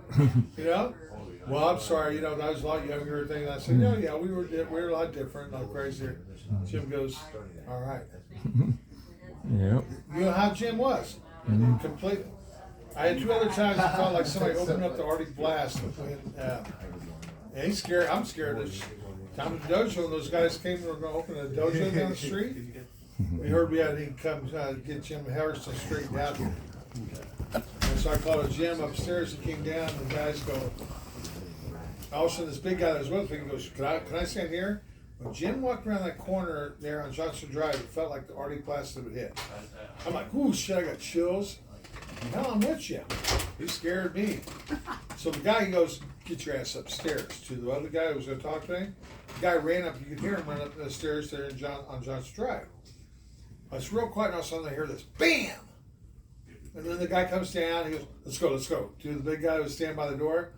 it. Well, I'm sorry, I was a lot younger thing. I said, no, yeah, we were a lot different, a lot crazier. Jim goes, all right. Yep. You know how Jim was? Completely. I had two other times I felt like somebody opened up the Arctic blast And he's scared. I'm scared. This time at the dojo, those guys came and were going to open a dojo down the street. We heard we had to come get Jim Harrison straightened out here. And so I called a Jim upstairs. He came down, and the guys go. All of a sudden, this big guy that was with me goes, "Can I stand here?" When Jim walked around that corner there on Johnson Drive, it felt like the Artie Plastic would hit. I'm like, "Ooh, shit! I got chills." No, I'm with you. He scared me. So the guy goes, "Get your ass upstairs." To the other guy who was going to talk to him, the guy ran up. You could hear him run up the stairs there on Johnson Drive. I was real quiet, and all of a sudden I hear this BAM! And then the guy comes down. He goes, "Let's go, let's go." To the big guy who was standing by the door.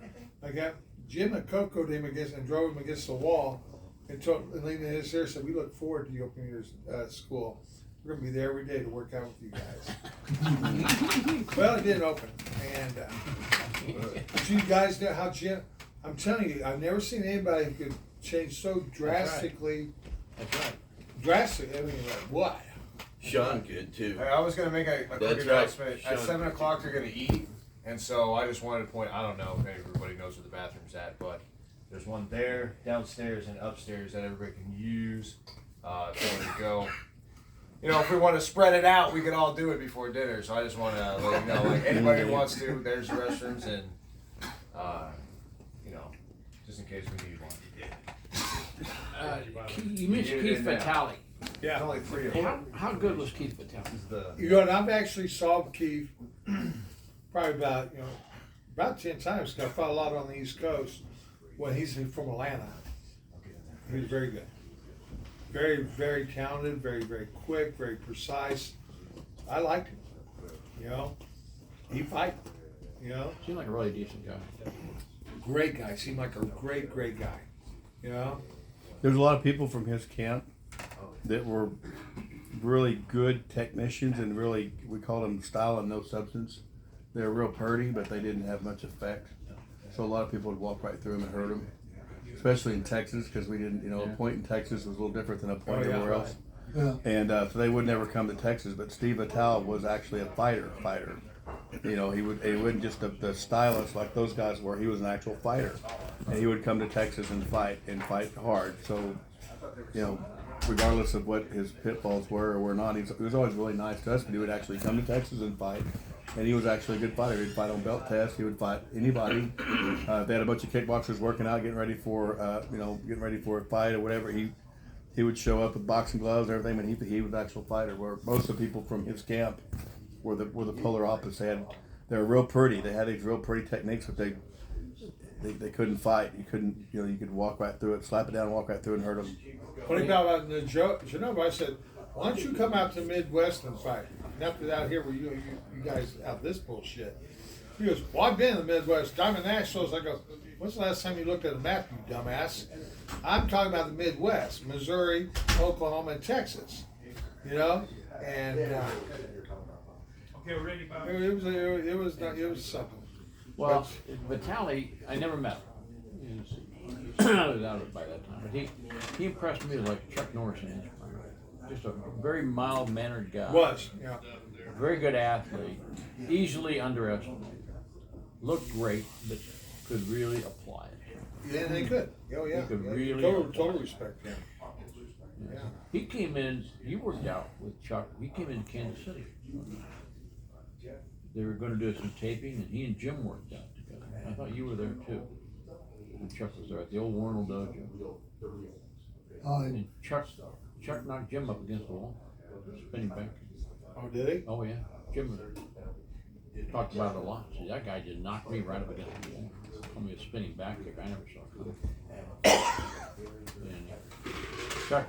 I got Jim and Coco'd him against and drove him against the wall. And leaned in his ear, said, "We look forward to you opening your school. We're going to be there every day to work out with you guys." Well, it didn't open. And but you guys know how Jim, I'm telling you, I've never seen anybody who could change so drastically. That's right. Drastically. I mean, like, what? Sean could too. I was gonna make a quick That's right. announcement. At Sean. 7 o'clock, they're gonna eat, and so I just wanted to point. I don't know if everybody knows where the bathroom's at, but there's one there, downstairs, and upstairs that everybody can use if they want to go. You know, if we want to spread it out, we can all do it before dinner. So I just want to let you know, like anybody who wants to, there's restrooms, and you know, just in case we need one. You mentioned Keith Vitale. There's only 3 of them. How good was Keith Vitale? This is the You know, and I've actually saw Keith probably about 10 times. 'Cause I fought a lot on the East Coast when he's from Atlanta. He was very good. Very, very talented, very, very quick, very precise. I liked him. You know, he fight. You know, Seemed like a really decent guy. great guy. Seemed like a great, great guy. You know, There's a lot of people from his camp that were really good technicians and really, we called them style and no substance. They were real purdy, but they didn't have much effect. So a lot of people would walk right through them and hurt them, especially in Texas, because we didn't, a point in Texas was a little different than a point Oh, yeah. everywhere else. Yeah. And so they would never come to Texas, but Steve Vitale was actually a fighter. He wouldn't just the stylist like those guys were. He was an actual fighter, and he would come to Texas and fight hard. So, regardless of what his pitfalls were or were not, he was always really nice to us. But he would actually come to Texas and fight, and he was actually a good fighter. He'd fight on belt tests. He would fight anybody. If they had a bunch of kickboxers working out, getting ready for a fight or whatever, he would show up with boxing gloves and everything, and he was an actual fighter. Where most of the people from his camp were the polar opposite. They were real pretty. They had these real pretty techniques, but they couldn't fight. You couldn't, you could walk right through it, slap it down, walk right through it, and hurt them. funny about the Genova, I said, "Why don't you come out to Midwest and fight? Enough of out here where you guys have this bullshit." He goes, "Well, I've been in the Midwest. I'm in Nashville." I go, "When's the last time you looked at a map, you dumbass?" I'm talking about the Midwest, Missouri, Oklahoma, and Texas. And Okay, we're ready, Bob. it was something. Well, Vitale, I never met him. I was out by that time, but he impressed me like Chuck Norris in his prime. Just a very mild-mannered guy. Yeah. Very good athlete, easily underestimated. Looked great, but could really apply it. Yeah, they could. Oh, yeah. He could Yeah. really Total respect him. Yeah. He came in. He worked out with Chuck. He came into Kansas City. They were going to do some taping, and he and Jim worked out together. I thought you were there too. And Chuck was there at the old Warnell Dojo. And Chuck knocked Jim up against the wall, spinning back. Oh, did he? Oh yeah, Jim talked about it a lot. See, that guy just knocked me right up against the wall. Told me a spinning back kick. I never saw it. And Chuck,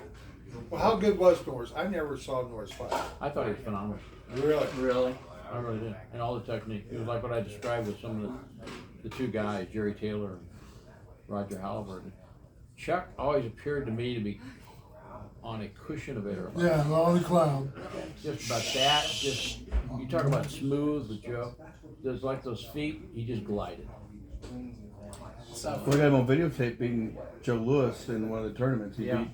Well, how good was Norris? I never saw Norris fight. I thought he was phenomenal. Really? I really did. And all the technique. It was like what I described with some of the two guys, Jerry Taylor and Roger Halliburton. Chuck always appeared to me to be on a cushion of air. Yeah, on the cloud. Just about that. You talk about smooth with Joe. There's like those feet, he just glided. We got him on videotape beating Joe Louis in one of the tournaments. He was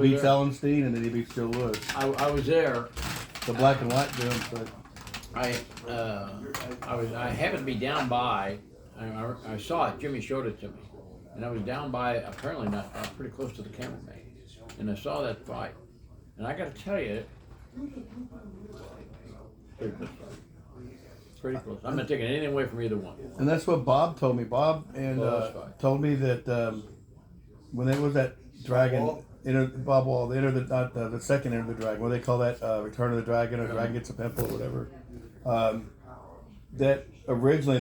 beats there. Allenstein and then he beats Joe Louis. I was there. The black and white film, but I happened to be down by. I saw it. Jimmy showed it to me. and I was down by, apparently not, pretty close to the cameraman, and I saw that fight, and I gotta tell you, pretty close fight. Pretty close. I'm not taking anything away from either one. And that's what Bob told me. Bob and Close fight. told me that when there was that dragon, Bob Wall, they entered the, not the second Enter the Dragon, what do they call that? Return of the Dragon, or Dragon Gets a Pimple, or whatever. That originally